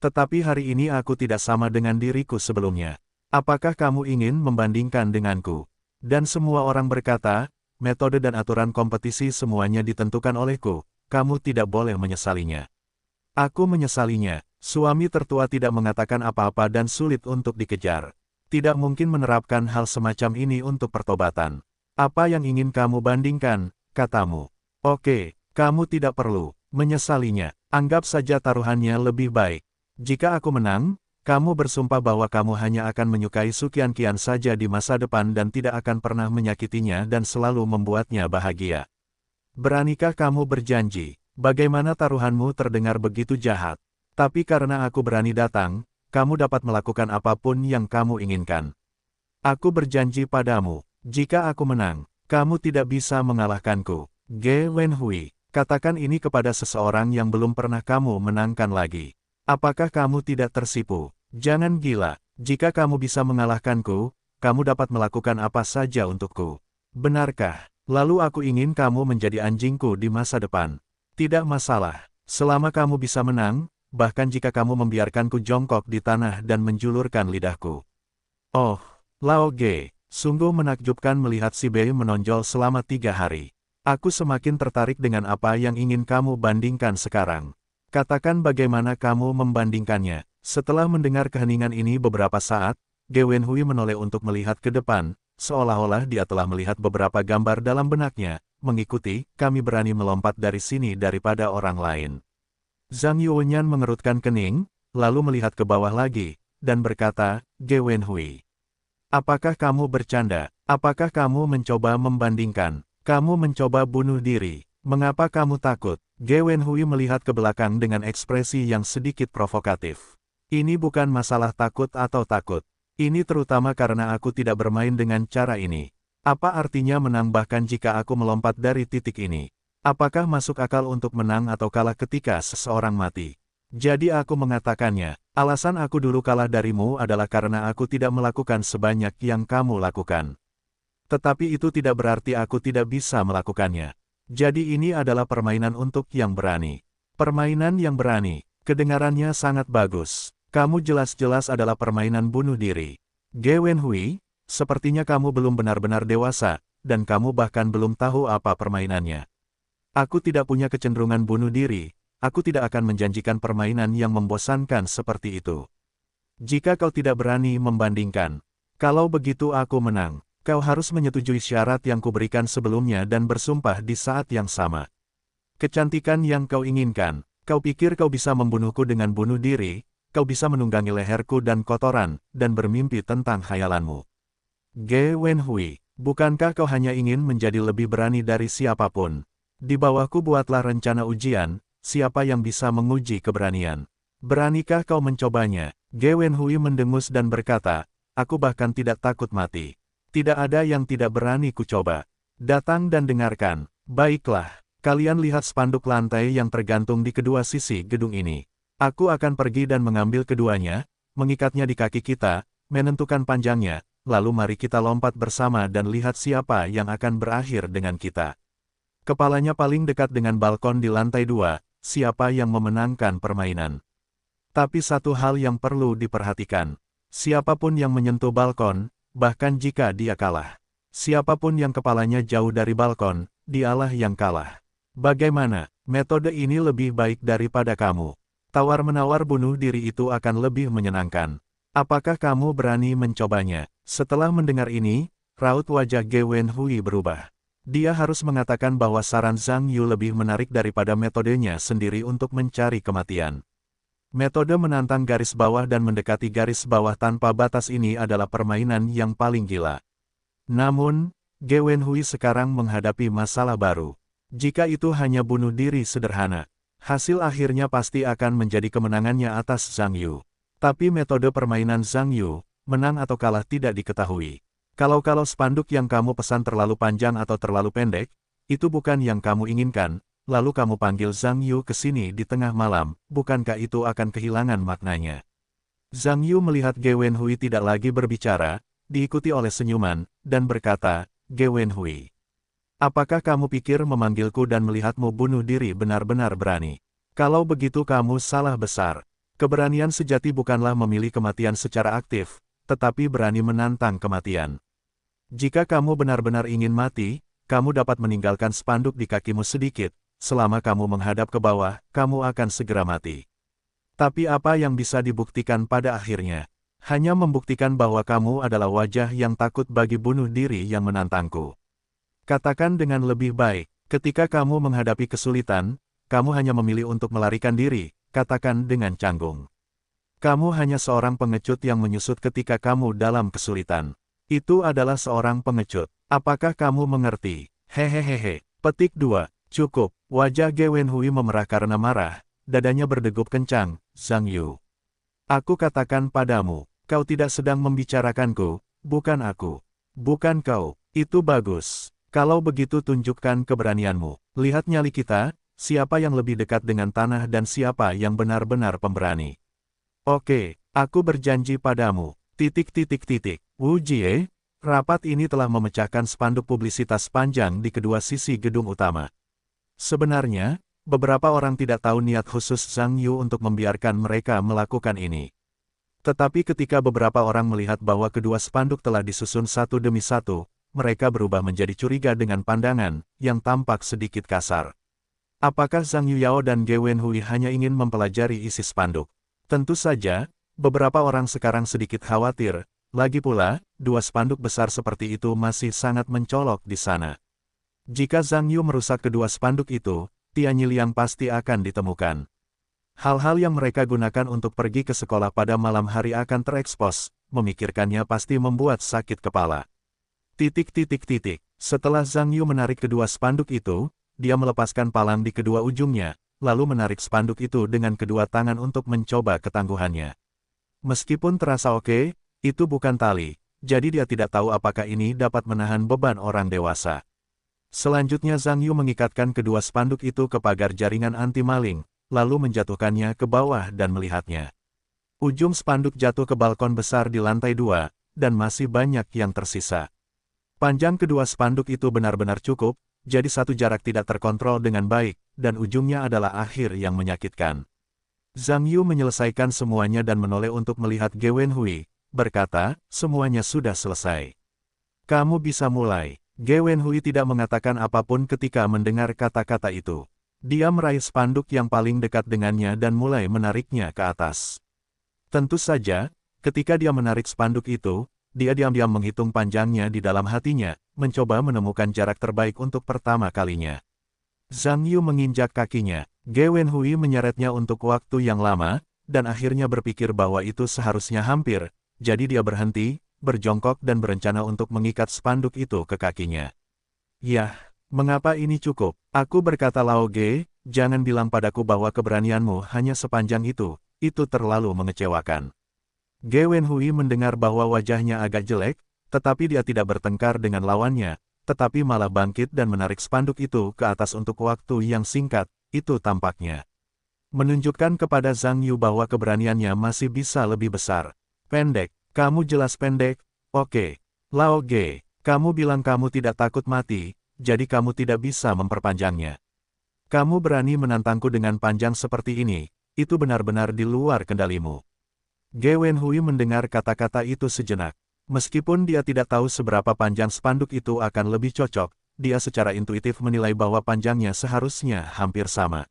Tetapi hari ini aku tidak sama dengan diriku sebelumnya. Apakah kamu ingin membandingkan denganku? Dan semua orang berkata, metode dan aturan kompetisi semuanya ditentukan olehku, kamu tidak boleh menyesalinya. Aku menyesalinya, suami tertua tidak mengatakan apa-apa dan sulit untuk dikejar. Tidak mungkin menerapkan hal semacam ini untuk pertobatan. Apa yang ingin kamu bandingkan, katamu? Oke, Kamu tidak perlu menyesalinya. Anggap saja taruhannya lebih baik. Jika aku menang, kamu bersumpah bahwa kamu hanya akan menyukai Suqian saja di masa depan dan tidak akan pernah menyakitinya dan selalu membuatnya bahagia. Beranikah kamu berjanji? Bagaimana taruhanmu terdengar begitu jahat? Tapi karena aku berani datang, kamu dapat melakukan apapun yang kamu inginkan. Aku berjanji padamu, jika aku menang, kamu tidak bisa mengalahkanku. Ge Wenhui, katakan ini kepada seseorang yang belum pernah kamu menangkan lagi. Apakah kamu tidak tersipu? Jangan gila, jika kamu bisa mengalahkanku, kamu dapat melakukan apa saja untukku. Benarkah? Lalu aku ingin kamu menjadi anjingku di masa depan. Tidak masalah, selama kamu bisa menang, bahkan jika kamu membiarkanku jongkok di tanah dan menjulurkan lidahku. Oh, Lao Ge, sungguh menakjubkan melihat si Bei menonjol selama 3 hari. Aku semakin tertarik dengan apa yang ingin kamu bandingkan sekarang. Katakan bagaimana kamu membandingkannya. Setelah mendengar keheningan ini beberapa saat, Ge Wenhui menoleh untuk melihat ke depan, seolah-olah dia telah melihat beberapa gambar dalam benaknya. Mengikuti, kami berani melompat dari sini daripada orang lain. Zhang Yuanyan mengerutkan kening, lalu melihat ke bawah lagi, dan berkata, Ge Wenhui. Apakah kamu bercanda? Apakah kamu mencoba membandingkan? Kamu mencoba bunuh diri. Mengapa kamu takut? Ge Wenhui melihat ke belakang dengan ekspresi yang sedikit provokatif. Ini bukan masalah takut atau takut. Ini terutama karena aku tidak bermain dengan cara ini. Apa artinya menang bahkan jika aku melompat dari titik ini? Apakah masuk akal untuk menang atau kalah ketika seseorang mati? Jadi aku mengatakannya, alasan aku dulu kalah darimu adalah karena aku tidak melakukan sebanyak yang kamu lakukan. Tetapi itu tidak berarti aku tidak bisa melakukannya. Jadi ini adalah permainan untuk yang berani. Permainan yang berani, kedengarannya sangat bagus. Kamu jelas-jelas adalah permainan bunuh diri. Ge Wenhui, sepertinya kamu belum benar-benar dewasa, dan kamu bahkan belum tahu apa permainannya. Aku tidak punya kecenderungan bunuh diri, aku tidak akan menjanjikan permainan yang membosankan seperti itu. Jika kau tidak berani membandingkan, kalau begitu aku menang, kau harus menyetujui syarat yang kuberikan sebelumnya dan bersumpah di saat yang sama. Kecantikan yang kau inginkan, kau pikir kau bisa membunuhku dengan bunuh diri, kau bisa menunggangi leherku dan kotoran, dan bermimpi tentang khayalanmu. Ge Wenhui, bukankah kau hanya ingin menjadi lebih berani dari siapapun? Di bawahku buatlah rencana ujian, siapa yang bisa menguji keberanian. Beranikah kau mencobanya? Ge Wenhui mendengus dan berkata, aku bahkan tidak takut mati. Tidak ada yang tidak berani kucoba. Datang dan dengarkan. Baiklah, kalian lihat spanduk lantai yang tergantung di kedua sisi gedung ini. Aku akan pergi dan mengambil keduanya, mengikatnya di kaki kita, menentukan panjangnya, lalu mari kita lompat bersama dan lihat siapa yang akan berakhir dengan kita. Kepalanya paling dekat dengan balkon di lantai 2, siapa yang memenangkan permainan. Tapi satu hal yang perlu diperhatikan. Siapapun yang menyentuh balkon, bahkan jika dia kalah. Siapapun yang kepalanya jauh dari balkon, dialah yang kalah. Bagaimana? Metode ini lebih baik daripada kamu. Tawar-menawar bunuh diri itu akan lebih menyenangkan. Apakah kamu berani mencobanya? Setelah mendengar ini, raut wajah Ge Wenhui berubah. Dia harus mengatakan bahwa saran Zhang Yu lebih menarik daripada metodenya sendiri untuk mencari kematian. Metode menantang garis bawah dan mendekati garis bawah tanpa batas ini adalah permainan yang paling gila. Namun, Ge Wenhui sekarang menghadapi masalah baru. Jika itu hanya bunuh diri sederhana, hasil akhirnya pasti akan menjadi kemenangannya atas Zhang Yu. Tapi metode permainan Zhang Yu, menang atau kalah tidak diketahui. Kalau spanduk yang kamu pesan terlalu panjang atau terlalu pendek, itu bukan yang kamu inginkan, lalu kamu panggil Zhang Yu ke sini di tengah malam, bukankah itu akan kehilangan maknanya? Zhang Yu melihat Ge Wenhui tidak lagi berbicara, diikuti oleh senyuman, dan berkata, Ge Wenhui. Apakah kamu pikir memanggilku dan melihatmu bunuh diri benar-benar berani? Kalau begitu kamu salah besar. Keberanian sejati bukanlah memilih kematian secara aktif, tetapi berani menantang kematian. Jika kamu benar-benar ingin mati, kamu dapat meninggalkan spanduk di kakimu sedikit, selama kamu menghadap ke bawah, kamu akan segera mati. Tapi apa yang bisa dibuktikan pada akhirnya? Hanya membuktikan bahwa kamu adalah wajah yang takut bagi bunuh diri yang menantangku. Katakan dengan lebih baik, Ketika kamu menghadapi kesulitan, kamu hanya memilih untuk melarikan diri, katakan dengan canggung. Kamu hanya seorang pengecut yang menyusut ketika kamu dalam kesulitan. Itu adalah seorang pengecut. Apakah kamu mengerti? Hehehehe. Petik 2. Cukup. Wajah Ge Wenhui memerah karena marah. Dadanya berdegup kencang. Zhang Yu. Aku katakan padamu, kau tidak sedang membicarakanku, bukan aku. Bukan kau. Itu bagus. Kalau begitu tunjukkan keberanianmu. Lihat nyali kita, siapa yang lebih dekat dengan tanah dan siapa yang benar-benar pemberani. Oke, aku berjanji padamu. Wu Jie, rapat ini telah memecahkan spanduk publisitas panjang di kedua sisi gedung utama. Sebenarnya, beberapa orang tidak tahu niat khusus Zhang Yu untuk membiarkan mereka melakukan ini. Tetapi ketika beberapa orang melihat bahwa kedua spanduk telah disusun satu demi satu, mereka berubah menjadi curiga dengan pandangan yang tampak sedikit kasar. Apakah Zhang Yuyao dan Ge Wenhui hanya ingin mempelajari isi spanduk? Tentu saja, beberapa orang sekarang sedikit khawatir, lagi pula, dua spanduk besar seperti itu masih sangat mencolok di sana. Jika Zhang Yu merusak kedua spanduk itu, Tianyi Liang pasti akan ditemukan. Hal-hal yang mereka gunakan untuk pergi ke sekolah pada malam hari akan terekspos, memikirkannya pasti membuat sakit kepala. Setelah Zhang Yu menarik kedua spanduk itu, dia melepaskan palang di kedua ujungnya, lalu menarik spanduk itu dengan kedua tangan untuk mencoba ketangguhannya. Meskipun terasa oke, itu bukan tali, jadi dia tidak tahu apakah ini dapat menahan beban orang dewasa. Selanjutnya Zhang Yu mengikatkan kedua spanduk itu ke pagar jaringan anti-maling, lalu menjatuhkannya ke bawah dan melihatnya. Ujung spanduk jatuh ke balkon besar di lantai 2, dan masih banyak yang tersisa. Panjang kedua spanduk itu benar-benar cukup, jadi satu jarak tidak terkontrol dengan baik, dan ujungnya adalah akhir yang menyakitkan. Zhang Yu menyelesaikan semuanya dan menoleh untuk melihat Ge Wenhui, berkata, semuanya sudah selesai. Kamu bisa mulai. Ge Wenhui tidak mengatakan apapun ketika mendengar kata-kata itu. Dia meraih spanduk yang paling dekat dengannya dan mulai menariknya ke atas. Tentu saja, ketika dia menarik spanduk itu, dia diam-diam menghitung panjangnya di dalam hatinya, mencoba menemukan jarak terbaik untuk pertama kalinya. Zhang Yu menginjak kakinya. Ge Wenhui menyeretnya untuk waktu yang lama, dan akhirnya berpikir bahwa itu seharusnya hampir, jadi dia berhenti, berjongkok dan berencana untuk mengikat spanduk itu ke kakinya. Yah, mengapa ini cukup? Aku berkata Lao Ge, jangan bilang padaku bahwa keberanianmu hanya sepanjang itu terlalu mengecewakan. Ge Wenhui mendengar bahwa wajahnya agak jelek, tetapi dia tidak bertengkar dengan lawannya, tetapi malah bangkit dan menarik spanduk itu ke atas untuk waktu yang singkat, itu tampaknya menunjukkan kepada Zhang Yu bahwa keberaniannya masih bisa lebih besar. Pendek, kamu jelas pendek, oke. Lao Ge, kamu bilang kamu tidak takut mati, jadi kamu tidak bisa memperpanjangnya. Kamu berani menantangku dengan panjang seperti ini, itu benar-benar di luar kendalimu. Ge Wenhui mendengar kata-kata itu sejenak. Meskipun dia tidak tahu seberapa panjang spanduk itu akan lebih cocok, dia secara intuitif menilai bahwa panjangnya seharusnya hampir sama.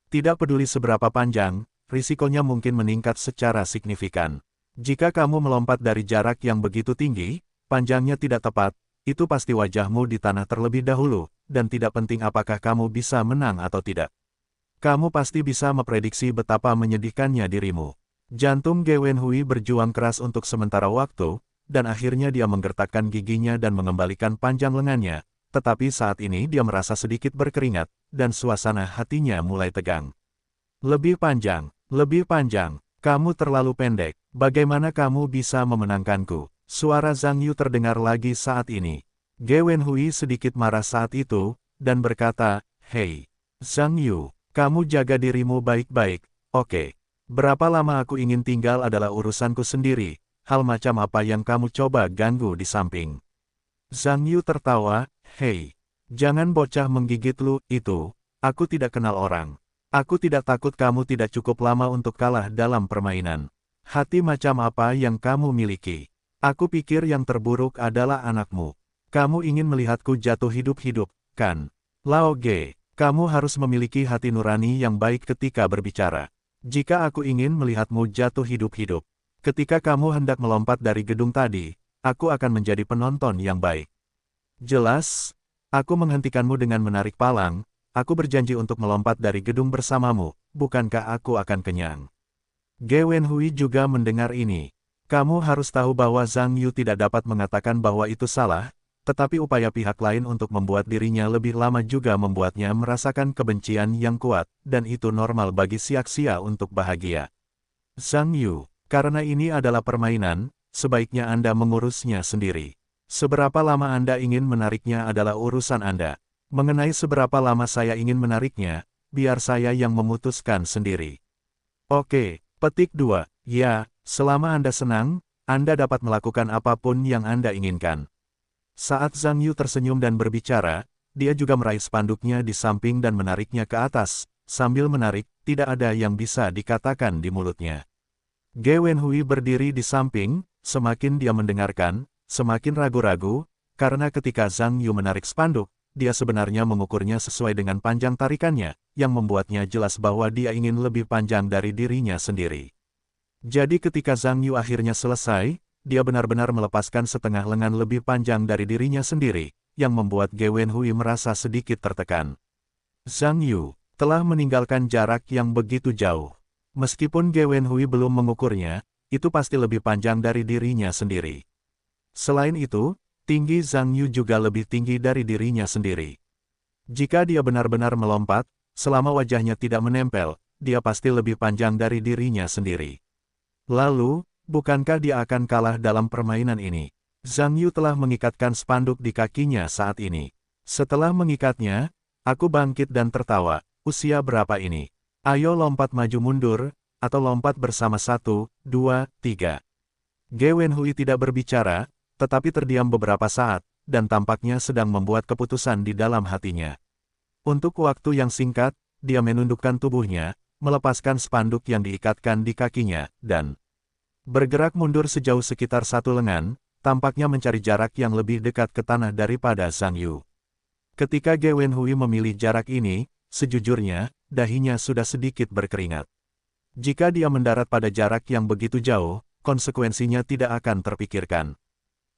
Tidak peduli seberapa panjang, risikonya mungkin meningkat secara signifikan. Jika kamu melompat dari jarak yang begitu tinggi, panjangnya tidak tepat, itu pasti wajahmu di tanah terlebih dahulu, dan tidak penting apakah kamu bisa menang atau tidak. Kamu pasti bisa memprediksi betapa menyedihkannya dirimu. Jantung Ge Wenhui berjuang keras untuk sementara waktu, dan akhirnya dia menggertakkan giginya dan mengembalikan panjang lengannya, tetapi saat ini dia merasa sedikit berkeringat, dan suasana hatinya mulai tegang. Lebih panjang, kamu terlalu pendek, bagaimana kamu bisa memenangkanku? Suara Zhang Yu terdengar lagi saat ini. Ge Wenhui sedikit marah saat itu, dan berkata, Hei, Zhang Yu, kamu jaga dirimu baik-baik, oke. Berapa lama aku ingin tinggal adalah urusanku sendiri. Hal macam apa yang kamu coba ganggu di samping? Zhang Yu tertawa, hei, jangan bocah menggigit lu, itu, aku tidak kenal orang. Aku tidak takut kamu tidak cukup lama untuk kalah dalam permainan. Hati macam apa yang kamu miliki? Aku pikir yang terburuk adalah anakmu. Kamu ingin melihatku jatuh hidup-hidup, kan? Lao Ge, kamu harus memiliki hati nurani yang baik ketika berbicara. Jika aku ingin melihatmu jatuh hidup-hidup, ketika kamu hendak melompat dari gedung tadi, aku akan menjadi penonton yang baik. Jelas? Aku menghentikanmu dengan menarik palang, aku berjanji untuk melompat dari gedung bersamamu, bukankah aku akan kenyang? Ge Wenhui juga mendengar ini. Kamu harus tahu bahwa Zhang Yu tidak dapat mengatakan bahwa itu salah, tetapi upaya pihak lain untuk membuat dirinya lebih lama juga membuatnya merasakan kebencian yang kuat, dan itu normal bagi Sia-Xia untuk bahagia. Zhang Yu, karena ini adalah permainan, sebaiknya Anda mengurusnya sendiri. Seberapa lama Anda ingin menariknya adalah urusan Anda. Mengenai seberapa lama saya ingin menariknya, biar saya yang memutuskan sendiri. Oke, petik 2. Ya, selama Anda senang, Anda dapat melakukan apapun yang Anda inginkan. Saat Zhang Yu tersenyum dan berbicara, dia juga meraih spanduknya di samping dan menariknya ke atas. Sambil menarik, tidak ada yang bisa dikatakan di mulutnya. Ge Wenhui berdiri di samping, semakin dia mendengarkan, semakin ragu-ragu, karena ketika Zhang Yu menarik spanduk, dia sebenarnya mengukurnya sesuai dengan panjang tarikannya, yang membuatnya jelas bahwa dia ingin lebih panjang dari dirinya sendiri. Jadi ketika Zhang Yu akhirnya selesai, dia benar-benar melepaskan setengah lengan lebih panjang dari dirinya sendiri, yang membuat Ge Wenhui merasa sedikit tertekan. Zhang Yu telah meninggalkan jarak yang begitu jauh. Meskipun Ge Wenhui belum mengukurnya, itu pasti lebih panjang dari dirinya sendiri. Selain itu, tinggi Zhang Yu juga lebih tinggi dari dirinya sendiri. Jika dia benar-benar melompat, selama wajahnya tidak menempel, dia pasti lebih panjang dari dirinya sendiri. Lalu, bukankah dia akan kalah dalam permainan ini? Zhang Yu telah mengikatkan spanduk di kakinya saat ini. Setelah mengikatnya, aku bangkit dan tertawa. Usia berapa ini? Ayo lompat maju mundur, atau lompat bersama 1, 2, 3. Ge Wenhui tidak berbicara, tetapi terdiam beberapa saat, dan tampaknya sedang membuat keputusan di dalam hatinya. Untuk waktu yang singkat, dia menundukkan tubuhnya, melepaskan spanduk yang diikatkan di kakinya, dan bergerak mundur sejauh sekitar 1 lengan, tampaknya mencari jarak yang lebih dekat ke tanah daripada Zhang Yu. Ketika Ge Wenhui memilih jarak ini, sejujurnya, dahinya sudah sedikit berkeringat. Jika dia mendarat pada jarak yang begitu jauh, konsekuensinya tidak akan terpikirkan.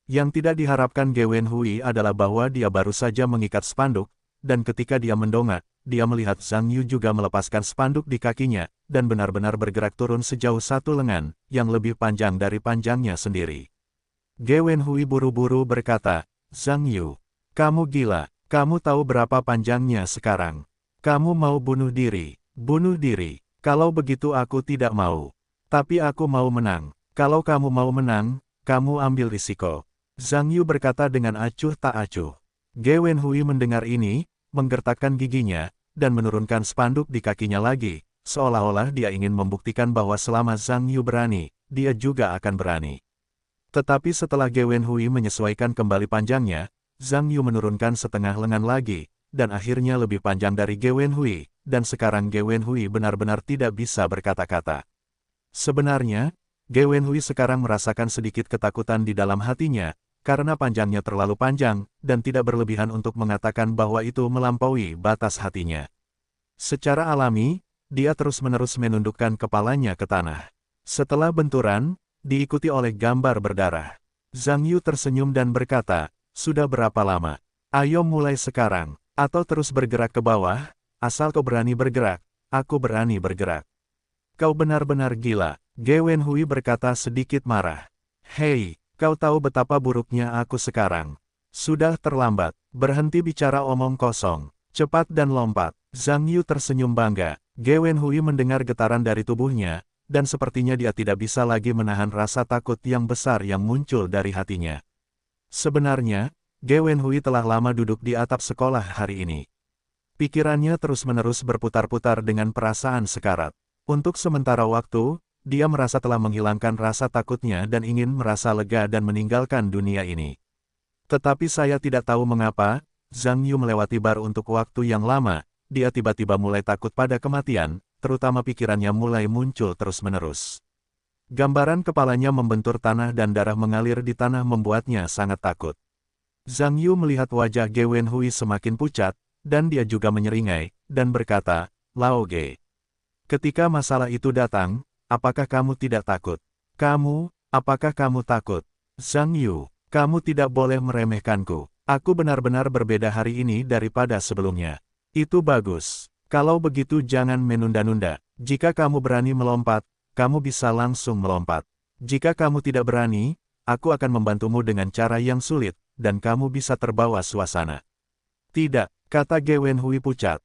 Yang tidak diharapkan Ge Wenhui adalah bahwa dia baru saja mengikat spanduk, dan ketika dia mendongak, dia melihat Zhang Yu juga melepaskan spanduk di kakinya, dan benar-benar bergerak turun sejauh 1 lengan, yang lebih panjang dari panjangnya sendiri. Ge Wenhui buru-buru berkata, Zhang Yu, kamu gila, kamu tahu berapa panjangnya sekarang. Kamu mau bunuh diri, kalau begitu aku tidak mau. Tapi aku mau menang, kalau kamu mau menang, kamu ambil risiko. Zhang Yu berkata dengan acuh tak acuh. Ge Wenhui mendengar ini, menggertakkan giginya, dan menurunkan spanduk di kakinya lagi, seolah-olah dia ingin membuktikan bahwa selama Zhang Yu berani, dia juga akan berani. Tetapi setelah Ge Wenhui menyesuaikan kembali panjangnya, Zhang Yu menurunkan setengah lengan lagi, dan akhirnya lebih panjang dari Ge Wenhui, dan sekarang Ge Wenhui benar-benar tidak bisa berkata-kata. Sebenarnya, Ge Wenhui sekarang merasakan sedikit ketakutan di dalam hatinya, karena panjangnya terlalu panjang, dan tidak berlebihan untuk mengatakan bahwa itu melampaui batas hatinya. Secara alami, dia terus-menerus menundukkan kepalanya ke tanah. Setelah benturan, diikuti oleh gambar berdarah. Zhang Yu tersenyum dan berkata, sudah berapa lama? Ayo mulai sekarang, atau terus bergerak ke bawah, asal kau berani bergerak, aku berani bergerak. Kau benar-benar gila, Ge Wenhui berkata sedikit marah. Hei, kau tahu betapa buruknya aku sekarang. Sudah terlambat, berhenti bicara omong kosong, cepat dan lompat. Zhang Yu tersenyum bangga. Ge Wenhui mendengar getaran dari tubuhnya, dan sepertinya dia tidak bisa lagi menahan rasa takut yang besar yang muncul dari hatinya. Sebenarnya, Ge Wenhui telah lama duduk di atap sekolah hari ini. Pikirannya terus-menerus berputar-putar dengan perasaan sekarat. Untuk sementara waktu, dia merasa telah menghilangkan rasa takutnya dan ingin merasa lega dan meninggalkan dunia ini. Tetapi saya tidak tahu mengapa, Zhang Yu melewati bar untuk waktu yang lama, dia tiba-tiba mulai takut pada kematian, terutama pikirannya mulai muncul terus-menerus. Gambaran kepalanya membentur tanah dan darah mengalir di tanah membuatnya sangat takut. Zhang Yu melihat wajah Ge Wenhui semakin pucat, dan dia juga menyeringai, dan berkata, Lao Ge. Ketika masalah itu datang, apakah kamu tidak takut? Kamu, apakah kamu takut? Zhang Yu, kamu tidak boleh meremehkanku. Aku benar-benar berbeda hari ini daripada sebelumnya. Itu bagus. Kalau begitu jangan menunda-nunda. Jika kamu berani melompat, kamu bisa langsung melompat. Jika kamu tidak berani, aku akan membantumu dengan cara yang sulit, dan kamu bisa terbawa suasana. Tidak, kata Ge Wenhui pucat.